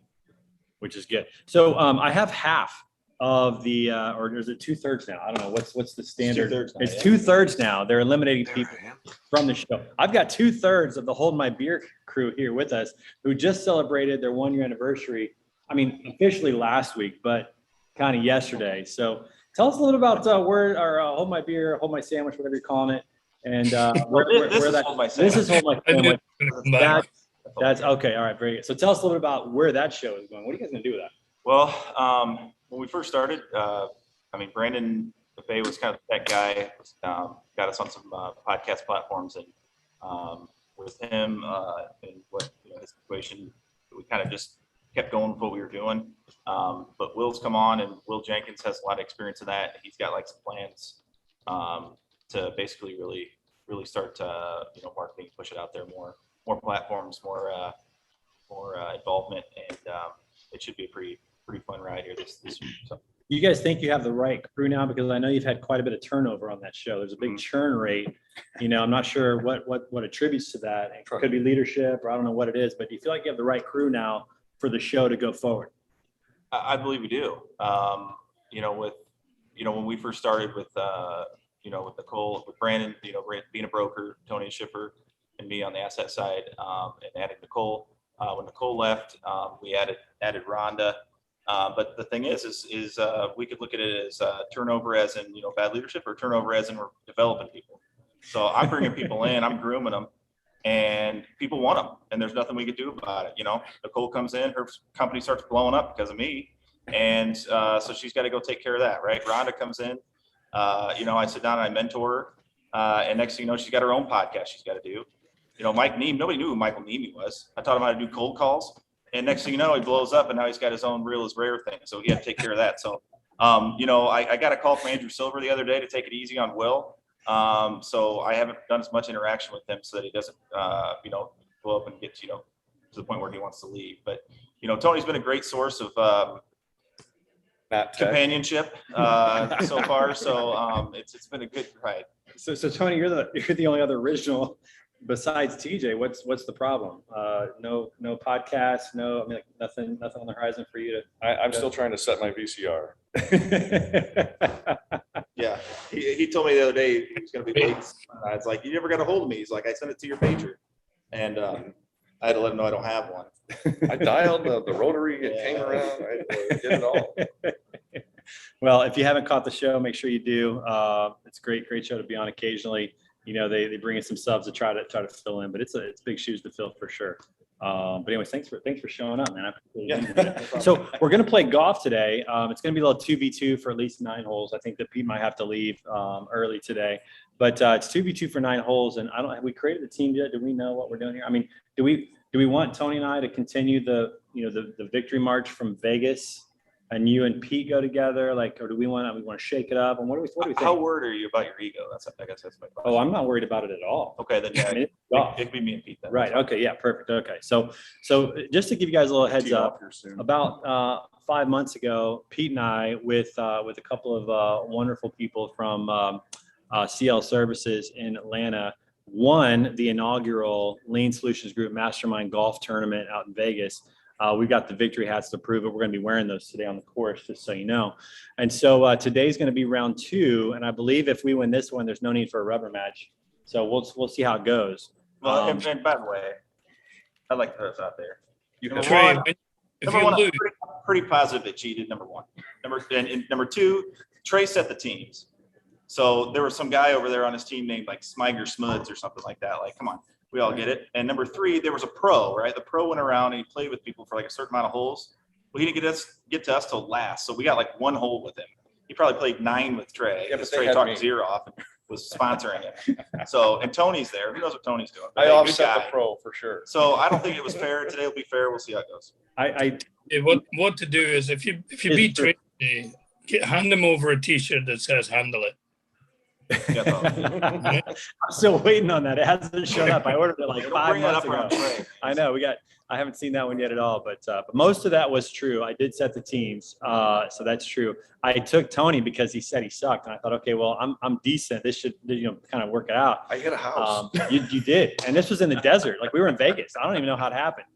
which is good. So I have half of the, or is it 2/3 now? I don't know. What's the standard? It's 2/3 now. They're eliminating people from the show. I've got 2/3 of the Hold My Beer crew here with us who just celebrated their 1-year anniversary. I mean, officially last week, but kind of yesterday. So tell us a little about where our Hold My Beer, Hold My Sandwich, whatever you're calling it. And where that, this is Hold My Sandwich. That's okay. All right. Very good. So tell us a little bit about where that show is going. What are you guys going to do with that? Well, when we first started, I mean, Brandon Buffet was kind of that guy, got us on some podcast platforms, and with him and what his situation, we kind of just kept going with what we were doing. But Will's come on, and Will Jenkins has a lot of experience in that. He's got like some plans to basically really start to marketing, push it out there more platforms, more involvement, and it should be a pretty fun ride here this week. So. You guys think you have the right crew now? Because I know you've had quite a bit of turnover on that show. There's a big churn rate. I'm not sure what attributes to that. It could be leadership, or I don't know what it is. But do you feel like you have the right crew now for the show to go forward? I believe we do. When we first started with with Nicole, with Brandon, being a broker, Tony and Schiffer, and me on the asset side, and adding Nicole. When Nicole left, we added Rhonda. But the thing is we could look at it as turnover as in, bad leadership, or turnover as in we're developing people. So I'm bringing people in, I'm grooming them, and people want them, and there's nothing we could do about it. Nicole comes in, her company starts blowing up because of me. And so she's got to go take care of that, right? Rhonda comes in, I sit down and I mentor her. And next thing you know, she's got her own podcast she's got to do. Mike Neem, nobody knew who Michael Neeme was. I taught him how to do cold calls. And next thing you know, he blows up, and now he's got his own Real is Rare thing. So he had to take care of that. So, I got a call from Andrew Silver the other day to take it easy on Will. So I haven't done as much interaction with him so that he doesn't, blow up and get, to the point where he wants to leave. But, Tony's been a great source of companionship so far. So it's been a good ride. So Tony, you're the only other original besides TJ. What's the problem? No podcast, nothing on the horizon for you to. I'm still trying to set my VCR. Yeah, he told me the other day he was going to be late. I was like, "You never got a hold of me." He's like, "I sent it to your pager," and I had to let him know I don't have one. I dialed the rotary, it came around. I did it all. Well, if you haven't caught the show, make sure you do. It's a great show to be on occasionally. They bring in some subs to try to fill in, but it's big shoes to fill for sure. But anyways, thanks for showing up, man. I appreciate it. So we're gonna play golf today. It's gonna be a little 2v2 for at least 9 holes. I think that Pete might have to leave early today, but it's 2v2 for 9 holes. And have we created the team yet? Do we know what we're doing here? I mean, do we want Tony and I to continue the victory march from Vegas, and you and Pete go together, like, or do we want to shake it up? And what do we think? How worried are you about your ego? I guess that's my question. Oh, I'm not worried about it at all. Okay, then yeah, I mean, it could be me and Pete then. right. Okay. Yeah. Perfect. Okay. So just to give you guys a little heads up, about 5 months ago, Pete and I, with a couple of wonderful people from CL Services in Atlanta, won the inaugural Lean Solutions Group Mastermind Golf Tournament out in Vegas. We got the victory hats to prove it. We're going to be wearing those today on the course, just so you know. And so today's going to be round 2. And I believe if we win this one, there's no need for a rubber match. So we'll see how it goes. Well, and by the way, I'd like to throw this out there. Trey, Number one, I'm pretty positive they cheated. Number 1. Number 2, Trey set the teams. So there was some guy over there on his team named like Smiger Smuds or something like that. Like, come on. We all get it. And number 3, there was a pro, right? The pro went around and he played with people for like a certain amount of holes. Well, he didn't get to us till last. So we got like 1 hole with him. He probably played 9 with Trey. Yeah, because but they Trey had talked me. his ear off and was sponsoring him. So, and Tony's there. Who knows what Tony's doing? But I hey, good offset the guy. pro for sure. So I don't think it was fair. Today will be fair. We'll see how it goes. What to do is if you beat Trey, hand him over a T-shirt that says "Handle it." I'm still waiting on that. It hasn't shown up. I ordered it like 5 months ago. I know I haven't seen that one yet at all, but most of that was true. I did set the teams. So that's true. I took Tony because he said he sucked. And I thought, okay, well, I'm decent. This should, kind of work it out. I hit a house. You did. And this was in the desert. Like we were in Vegas. I don't even know how it happened.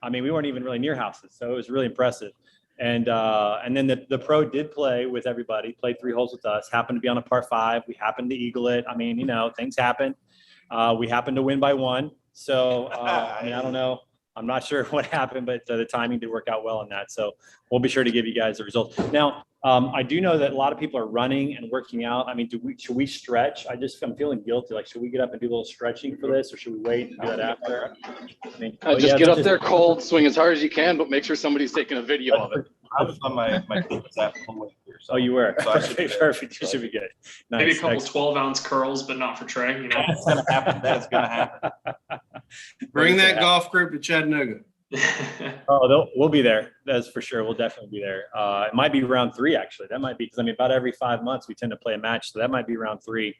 I mean, we weren't even really near houses. So it was really impressive. And then the pro did play with everybody, played 3 holes with us, happened to be on a par 5. We happened to eagle it. I mean, things happen. We happened to win by 1. So, I mean, I don't know. I'm not sure what happened, but the timing did work out well on that. So we'll be sure to give you guys the results. Now, I do know that a lot of people are running and working out. I mean, should we stretch? I'm feeling guilty. Like, should we get up and do a little stretching for this, or should we wait and do that after? I mean, Just get up there cold, swing as hard as you can, but make sure somebody's taking a video of it. I was on my fitness app the whole way here. So, oh, you were? So I should be good. Perfect. You should be good. Nice. Maybe a couple 12-ounce curls, but not for Trey. That's gonna happen. That's gonna happen. Bring that golf group to Chattanooga. Oh, we'll be there. That's for sure. We'll definitely be there. It might be round 3, actually. That might be, because I mean, about every 5 months we tend to play a match. So that might be round 3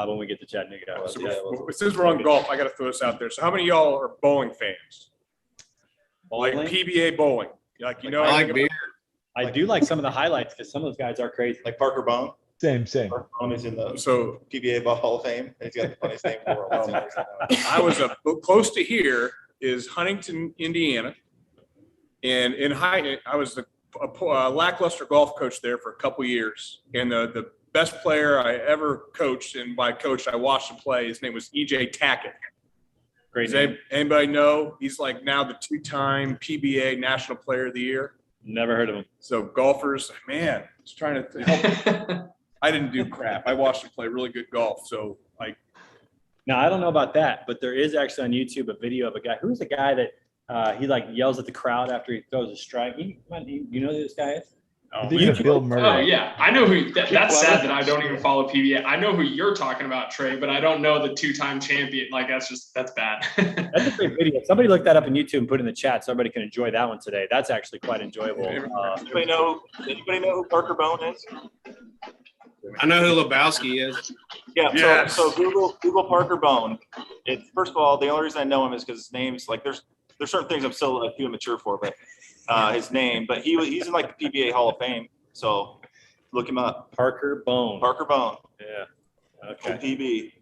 when we get to Chattanooga. So since we're on golf, I got to throw this out there. So how many of y'all are bowling fans? Bowling? Like PBA bowling? Like, I like beer. I do like some of the highlights because some of those guys are crazy. Like Parker Bone. Same. Parker Bone is in the So PBA Hall of Fame. He's got the funniest name in the world. I was close to here is Huntington, Indiana. And in I was a lackluster golf coach there for a couple years. And the best player I ever coached, and by coach I watched him play, his name was EJ Tackett. Great Does name. anybody know? He's like now the 2-time PBA National Player of the Year. Never heard of him. So golfers, man, just trying to help. I didn't do crap. I watched him play really good golf. So like, Now, I don't know about that, but there is actually on YouTube a video of a guy. Who's the guy that he like yells at the crowd after he throws a strike? You know who this guy is? I think it's Bill Murray. Oh yeah, I know who. That's sad that I don't even follow PBA. I know who you're talking about, Trey, but I don't know the 2-time champion. Like that's bad. That's a great video. Somebody look that up on YouTube and put it in the chat so everybody can enjoy that one today. That's actually quite enjoyable. Anybody know who Parker Bone is? I know who Lebowski is. Yeah. Yes. So Google Parker Bone. First of all, the only reason I know him is because his name's like there's certain things I'm still too immature for, but his name. But he's in like the PBA Hall of Fame. So look him up. Parker Bone. Parker Bone. Yeah. Okay. PB.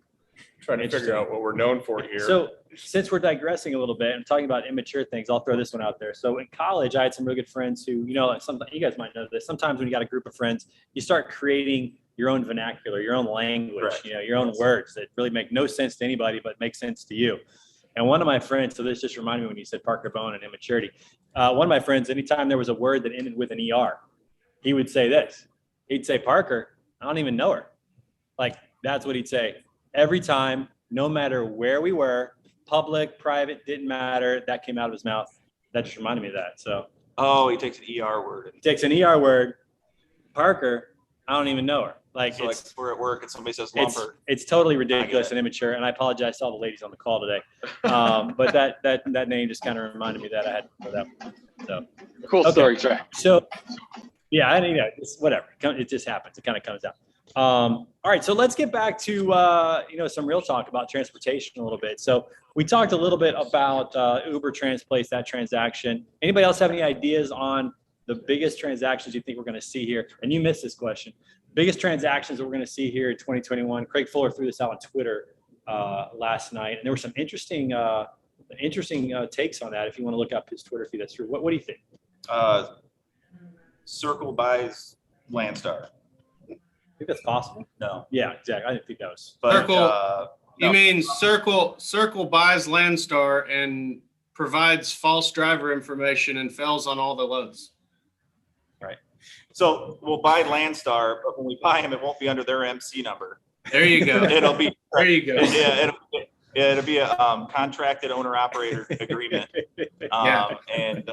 trying to figure out what we're known for here. So since we're digressing a little bit and talking about immature things, I'll throw this one out there. So in college, I had some really good friends who, you guys might know this. Sometimes when you got a group of friends, you start creating your own vernacular, your own language, Correct. your own words that really make no sense to anybody, but make sense to you. And one of my friends, so this just reminded me when you said Parker Bone and immaturity. One of my friends, anytime there was a word that ended with an ER, he would say this. He'd say, Parker, I don't even know her. Like, that's what he'd say every time, no matter where we were, public, private, didn't matter. That came out of his mouth. That just reminded me of that. So Oh, he takes an ER word. he takes an ER word. Parker, I don't even know her. Like So like it's we're at work and somebody says it's lumber. it's totally ridiculous and immature. And I apologize to all the ladies on the call today. But that name just kind of reminded me that I had to know that one. So Cool Okay. story, Trey. so yeah, I mean, yeah, it's whatever. It just happens. It kind of comes out. All right, so let's get back to some real talk about transportation a little bit. So we talked a little bit about Uber Transplace, that transaction. Anybody else have any ideas on the biggest transactions you think we're going to see here? And you missed this question. Biggest transactions that we're going to see here in 2021. Craig Fuller threw this out on Twitter last night, and there were some interesting takes on that. If you want to look up his Twitter feed, that's true. What do you think? Circle buys Landstar. I think that's possible. No. Yeah, exactly. I didn't think that was. But, Circle- You no. mean Circle buys Landstar and provides false driver information and fails on all the loads? So we'll buy Landstar, but when we buy them, it won't be under their MC number. There you go. It'll be, There you go. yeah, it'll be a contracted owner operator agreement. Yeah. And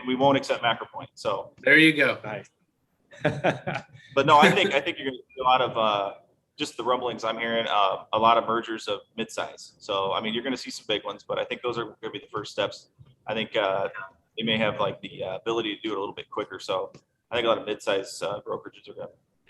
we won't accept MacroPoint. So, There you go. Nice. but no, I think you're going to see a lot of just the rumblings I'm hearing, a lot of mergers of midsize. So, I mean, you're going to see some big ones, but I think those are going to be the first steps. I think they may have like the ability to do it a little bit quicker. So I think a lot of midsize brokerages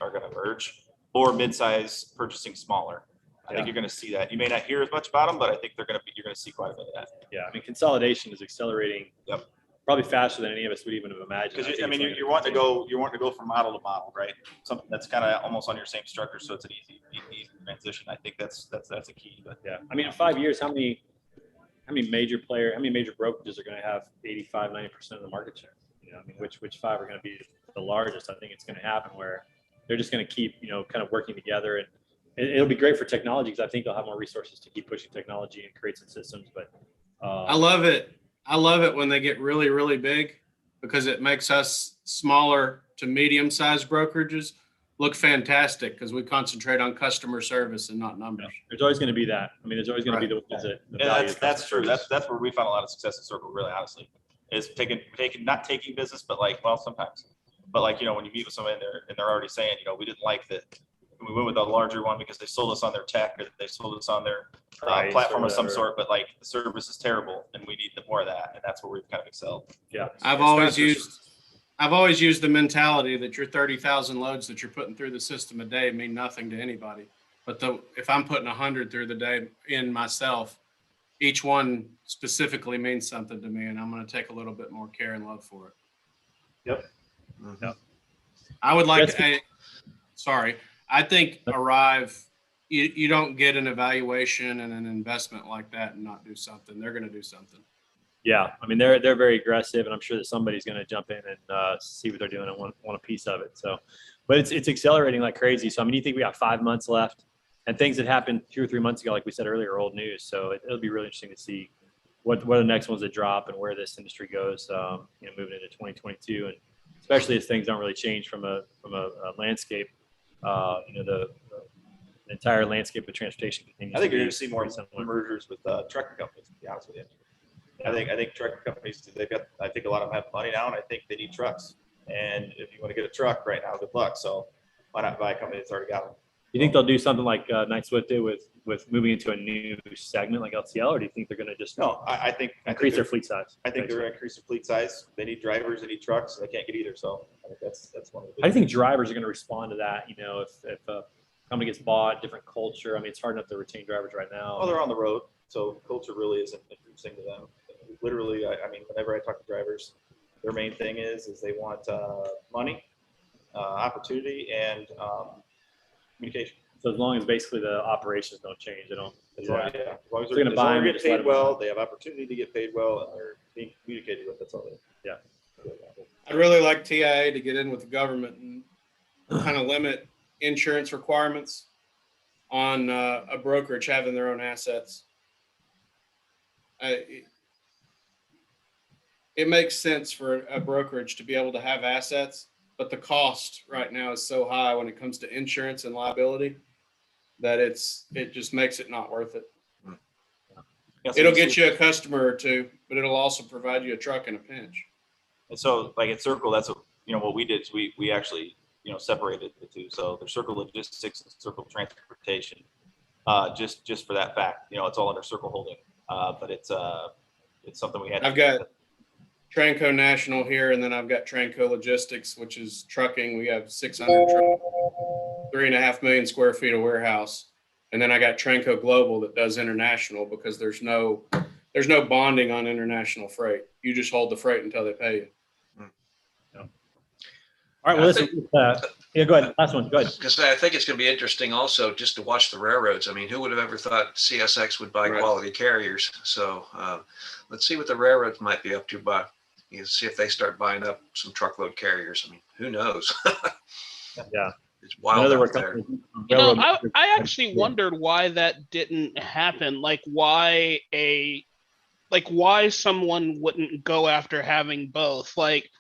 are going to merge, or midsize purchasing smaller. I think you're going to see that. You may not hear as much about them, but I think you're going to see quite a bit of that. Yeah, I mean, consolidation is accelerating. Yep. Probably faster than any of us would even have imagined. Because think I mean, it's you're wanting to go from model to model, right? Something that's kind of almost on your same structure, so it's an easy transition. I think that's a key. But Yeah, I mean, in 5 years, how many major brokerages are going to have 85, 90% of the market share? I mean, which five are going to be the largest? I think it's going to happen where they're just going to keep, kind of working together, and it'll be great for technology because I think they'll have more resources to keep pushing technology and create some systems. But I love it. I love it when they get really, really big because it makes us smaller to medium-sized brokerages look fantastic because we concentrate on customer service and not numbers. there's always going to be that. I mean, there's always going to be the ones that yeah, value that's customer true. service. That's where we found a lot of success at Circle, really honestly, is not taking business, but sometimes. But when you meet with somebody and they're already saying, we didn't like that. We went with a larger one because they sold us on their tech or they sold us on their Price platform or of some whatever. sort, but the service is terrible and we need more of that. And that's where we've kind of excelled. Yeah, I've always used the mentality that your 30,000 loads that you're putting through the system a day mean nothing to anybody. But if I'm putting 100 through the day in myself, each one specifically means something to me, and I'm going to take a little bit more care and love for it. Yep. Yep. I would like That's to, I think Arrive, you don't get an evaluation and an investment like that and not do something. They're going to do something. Yeah, I mean they're very aggressive, and I'm sure that somebody's going to jump in and see what they're doing and want a piece of it. So, but it's accelerating like crazy. So I mean, you think we got 5 months left, and things that happened 2 or 3 months ago, like we said earlier, are old news. So it'll be really interesting to see what are the next ones that drop and where this industry goes. Moving into 2022, and especially as things don't really change from a landscape. The entire landscape of transportation continues. I think to you're be going to see more pretty similar. mergers with trucker companies, to be honest with you. I think trucker companies, I think a lot of them have money now, and I think they need trucks. And if you want to get a truck right now, good luck. So why not buy a company that's already got them? You think they'll do something like Knight Swift did with moving into a new segment like LTL, or do you think they're going to just I think increase their fleet size? I think they're going to increase their fleet size. They need drivers, they need trucks, and they can't get either. So I think that's one of the. How do you think drivers are going to respond to that? If a company gets bought, different culture. I mean, it's hard enough to retain drivers right now. Oh, they're on the road, so culture really isn't interesting to them. Literally, I mean, whenever I talk to drivers, their main thing is they want money, opportunity, and communication. So as long as basically the operations don't change, they don't. As long as they're going to buy them, get just let paid them well, know. they have opportunity to get paid well, and they're being communicated with. That's all they. Yeah. I'd really like TIA to get in with the government and kind of limit insurance requirements on a brokerage having their own assets. It makes sense for a brokerage to be able to have assets, but the cost right now is so high when it comes to insurance and liability that it just makes it not worth it. It'll get you a customer or two, but it'll also provide you a truck in a pinch. And so like at Circle, that's what, what we did is we actually, separated the two. So there's Circle Logistics and Circle Transportation, just for that fact, it's all under Circle Holding. But it's something we had. I've got Tranco National here, and then I've got Tranco Logistics, which is trucking. We have 600 trucks, 3.5 million square feet of warehouse. And then I got Tranco Global that does international because there's no bonding on international freight. You just hold the freight until they pay you. All right, well, listen, yeah, go ahead. Last one, go ahead. Because I think it's going to be interesting also just to watch the railroads. I mean, who would have ever thought CSX would buy quality carriers? So let's see what the railroads might be up to, but see if they start buying up some truckload carriers. I mean, who knows? Yeah. It's wild out there. I actually wondered why that didn't happen. Like why someone wouldn't go after having both. Like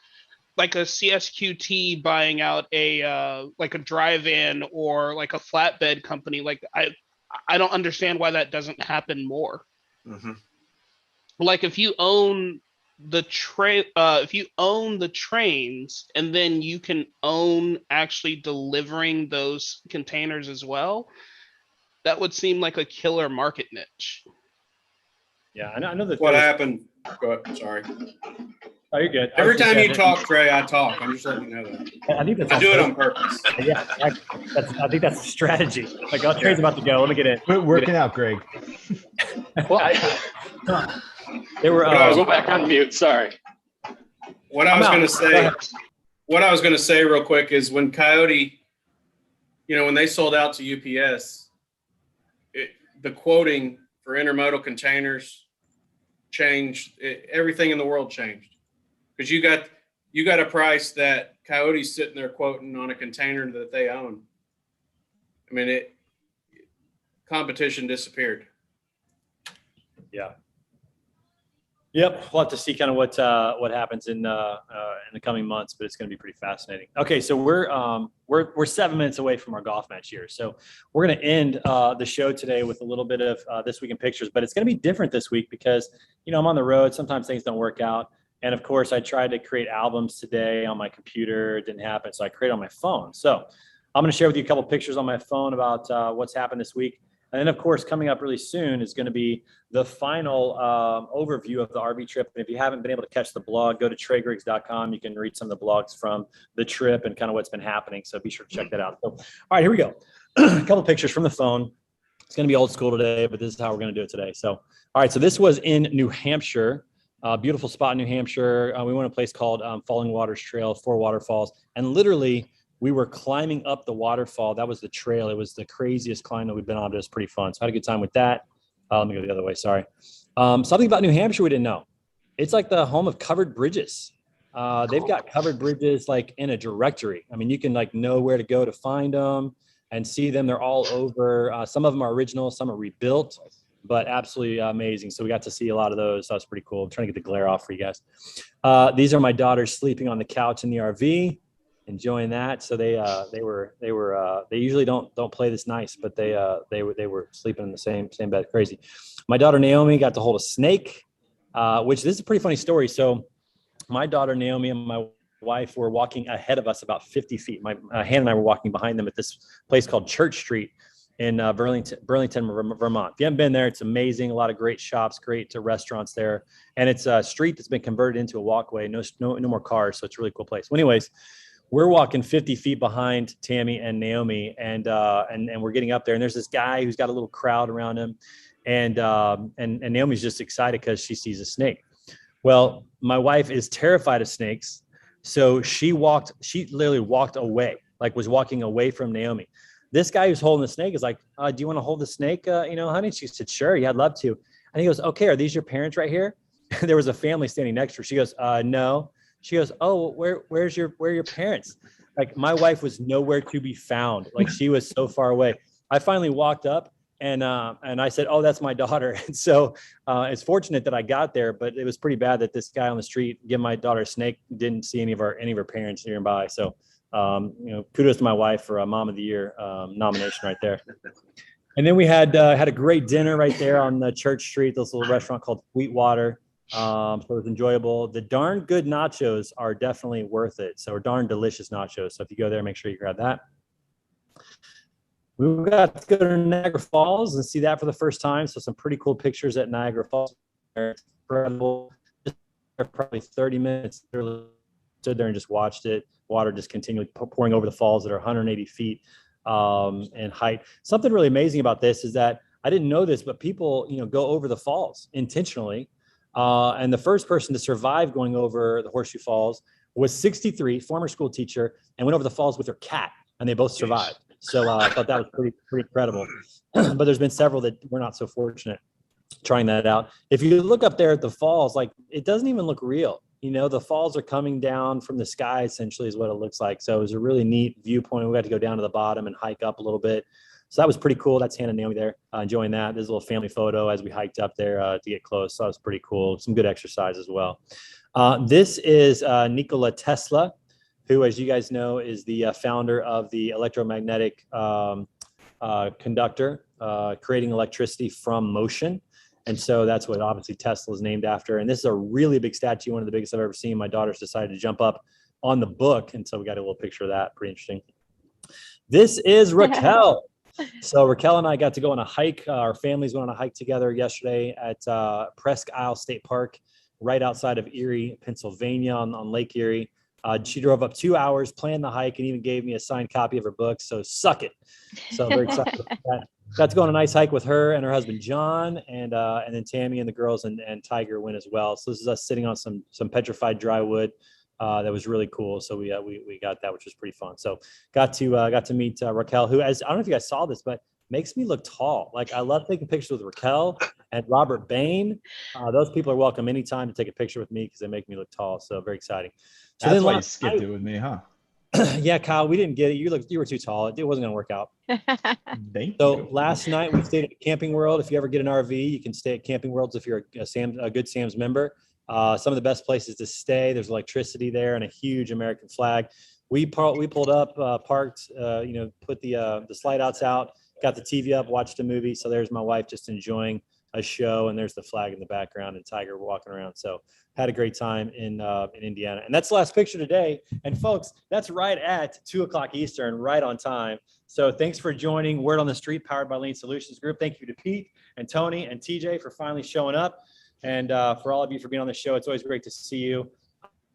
a CSQT buying out a dry van or like a flatbed company. Like I don't understand why that doesn't happen more. Mm-hmm. Like if you own the trains and then you can own actually delivering those containers as well, that would seem like a killer market niche. Yeah, I know that. What happened? Go ahead. Sorry. Oh, you're good. Every time you talk, Trey, I talk. I'm just letting you know that. I think that's I do it on purpose. Yeah, I think that's a strategy. Like, Trey's about to go. Let me get in. Quit working out, Greg. Well, They were. go back on mute. Sorry. What I was going to say real quick is when Coyote, when they sold out to UPS, the quoting for intermodal containers changed. Everything in the world changed because you got a price that Coyote's sitting there quoting on a container that they own. I mean, competition disappeared. Yeah. Yep, we'll have to see kind of what happens in the coming months, but it's going to be pretty fascinating. Okay, so we're 7 minutes away from our golf match here, so we're going to end the show today with a little bit of This Week in Pictures, but it's going to be different this week because I'm on the road. Sometimes things don't work out, and of course I tried to create albums today on my computer. It didn't happen, so I created on my phone. So I'm going to share with you a couple pictures on my phone about what's happened this week. And then, of course, coming up really soon is going to be the final overview of the RV trip. And if you haven't been able to catch the blog, go to TreyGriggs.com. You can read some of the blogs from the trip and kind of what's been happening. So be sure to check that out. So, all right, here we go. A couple pictures from the phone. It's going to be old school today, but this is how we're going to do it today. So, all right, so this was in New Hampshire. Beautiful spot in New Hampshire. We went to a place called Falling Waters Trail, 4 waterfalls. And literally, we were climbing up the waterfall. That was the trail. It was the craziest climb that we've been on, but it was pretty fun. So I had a good time with that. Let me go the other way. Sorry. Something about New Hampshire we didn't know. It's like the home of covered bridges. They've got covered bridges like in a directory. I mean, you can like know where to go to find them and see them. They're all over. Some of them are original, some are rebuilt, but absolutely amazing. So we got to see a lot of those. That was pretty cool. I'm trying to get the glare off for you guys. These are my daughters sleeping on the couch in the RV. Enjoying that. So they usually don't play this nice, but they were sleeping in the same bed. Crazy. My daughter Naomi got to hold a snake, which this is a pretty funny story. So my daughter Naomi and my wife were walking ahead of us about 50 feet. My Hannah and I were walking behind them at this place called Church Street in Burlington, Vermont. If you haven't been there, it's amazing. A lot of great shops, great restaurants there. And it's a street that's been converted into a walkway. No more cars. So it's a really cool place. Well, anyways, we're walking 50 feet behind Tammy and Naomi, and we're getting up there. And there's this guy who's got a little crowd around him, and Naomi's just excited because she sees a snake. Well, my wife is terrified of snakes, so she literally walked away, like was walking away from Naomi. This guy who's holding the snake is like, "Do you want to hold the snake, honey?" She said, "Sure, yeah, I'd love to." And he goes, "Okay, are these your parents right here?" There was a family standing next to her. She goes, "No." She goes, "Oh, where are your parents?" Like my wife was nowhere to be found. Like she was so far away. I finally walked up and I said, "Oh, that's my daughter." And so it's fortunate that I got there, but it was pretty bad that this guy on the street giving my daughter a snake didn't see any of her parents nearby. So kudos to my wife for a Mom of the Year nomination right there. And then we had a great dinner right there on the Church Street, this little restaurant called Sweetwater. So it was enjoyable. The darn good nachos are definitely worth it. So darn delicious nachos. So if you go there, make sure you grab that. We got to go to Niagara Falls and see that for the first time. So some pretty cool pictures at Niagara Falls. Incredible. Probably 30 minutes. Stood there and just watched it. Water just continually pouring over the falls that are 180 feet in height. Something really amazing about this is that I didn't know this, but people, go over the falls intentionally. And the first person to survive going over the Horseshoe Falls was 63, former school teacher, and went over the falls with her cat, and they both survived. So I thought that was pretty incredible. But there's been several that were not so fortunate trying that out. If you look up there at the falls, like it doesn't even look real. The falls are coming down from the sky, essentially, is what it looks like. So it was a really neat viewpoint. We had to go down to the bottom and hike up a little bit. So that was pretty cool. That's Hannah and Naomi there, enjoying that. There's a little family photo as we hiked up there to get close. So that was pretty cool. Some good exercise as well. This is Nikola Tesla, who, as you guys know, is the founder of the electromagnetic conductor, creating electricity from motion. And so that's what obviously Tesla is named after. And this is a really big statue, one of the biggest I've ever seen. My daughter's decided to jump up on the book. And so we got a little picture of that. Pretty interesting. This is Raquel. So Raquel and I got to go on a hike. Our families went on a hike together yesterday at Presque Isle State Park, right outside of Erie, Pennsylvania, on Lake Erie. She drove up 2 hours, planned the hike, and even gave me a signed copy of her book. So suck it. So I'm very excited about that. Got to go on a nice hike with her and her husband, John, and then Tammy and the girls and Tiger went as well. So this is us sitting on some petrified dry wood. That was really cool. So we got that, which was pretty fun. So got to meet Raquel, who, as I don't know if you guys saw this, but makes me look tall. Like I love taking pictures with Raquel and Robert Bain. Those people are welcome anytime to take a picture with me because they make me look tall. So very exciting. So that's why you skipped it with me, huh? Yeah, Kyle, we didn't get it. You were too tall. It wasn't going to work out. So last night we stayed at Camping World. If you ever get an RV, you can stay at Camping Worlds if you're a good Sam's member. Some of the best places to stay. There's electricity there and a huge American flag. We pulled up, parked, put the slide outs out, got the TV up, watched a movie. So there's my wife just enjoying a show, and there's the flag in the background and Tiger walking around. So had a great time in Indiana. And that's the last picture today. And folks, that's right at 2:00 Eastern, right on time. So thanks for joining Word on the Street, powered by Lean Solutions Group. Thank you to Pete and Tony and TJ for finally showing up. And for all of you for being on the show, it's always great to see you.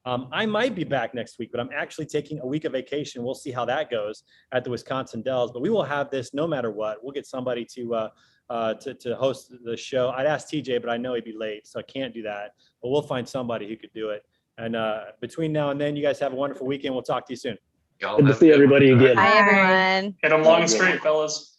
I might be back next week, but I'm actually taking a week of vacation. We'll see how that goes at the Wisconsin Dells. But we will have this no matter what. We'll get somebody to host the show. I'd ask TJ, but I know he'd be late, so I can't do that. But we'll find somebody who could do it. And between now and then, you guys have a wonderful weekend. We'll talk to you soon. Good to see everybody again. Bye, everyone. Hit them long and straight, fellas.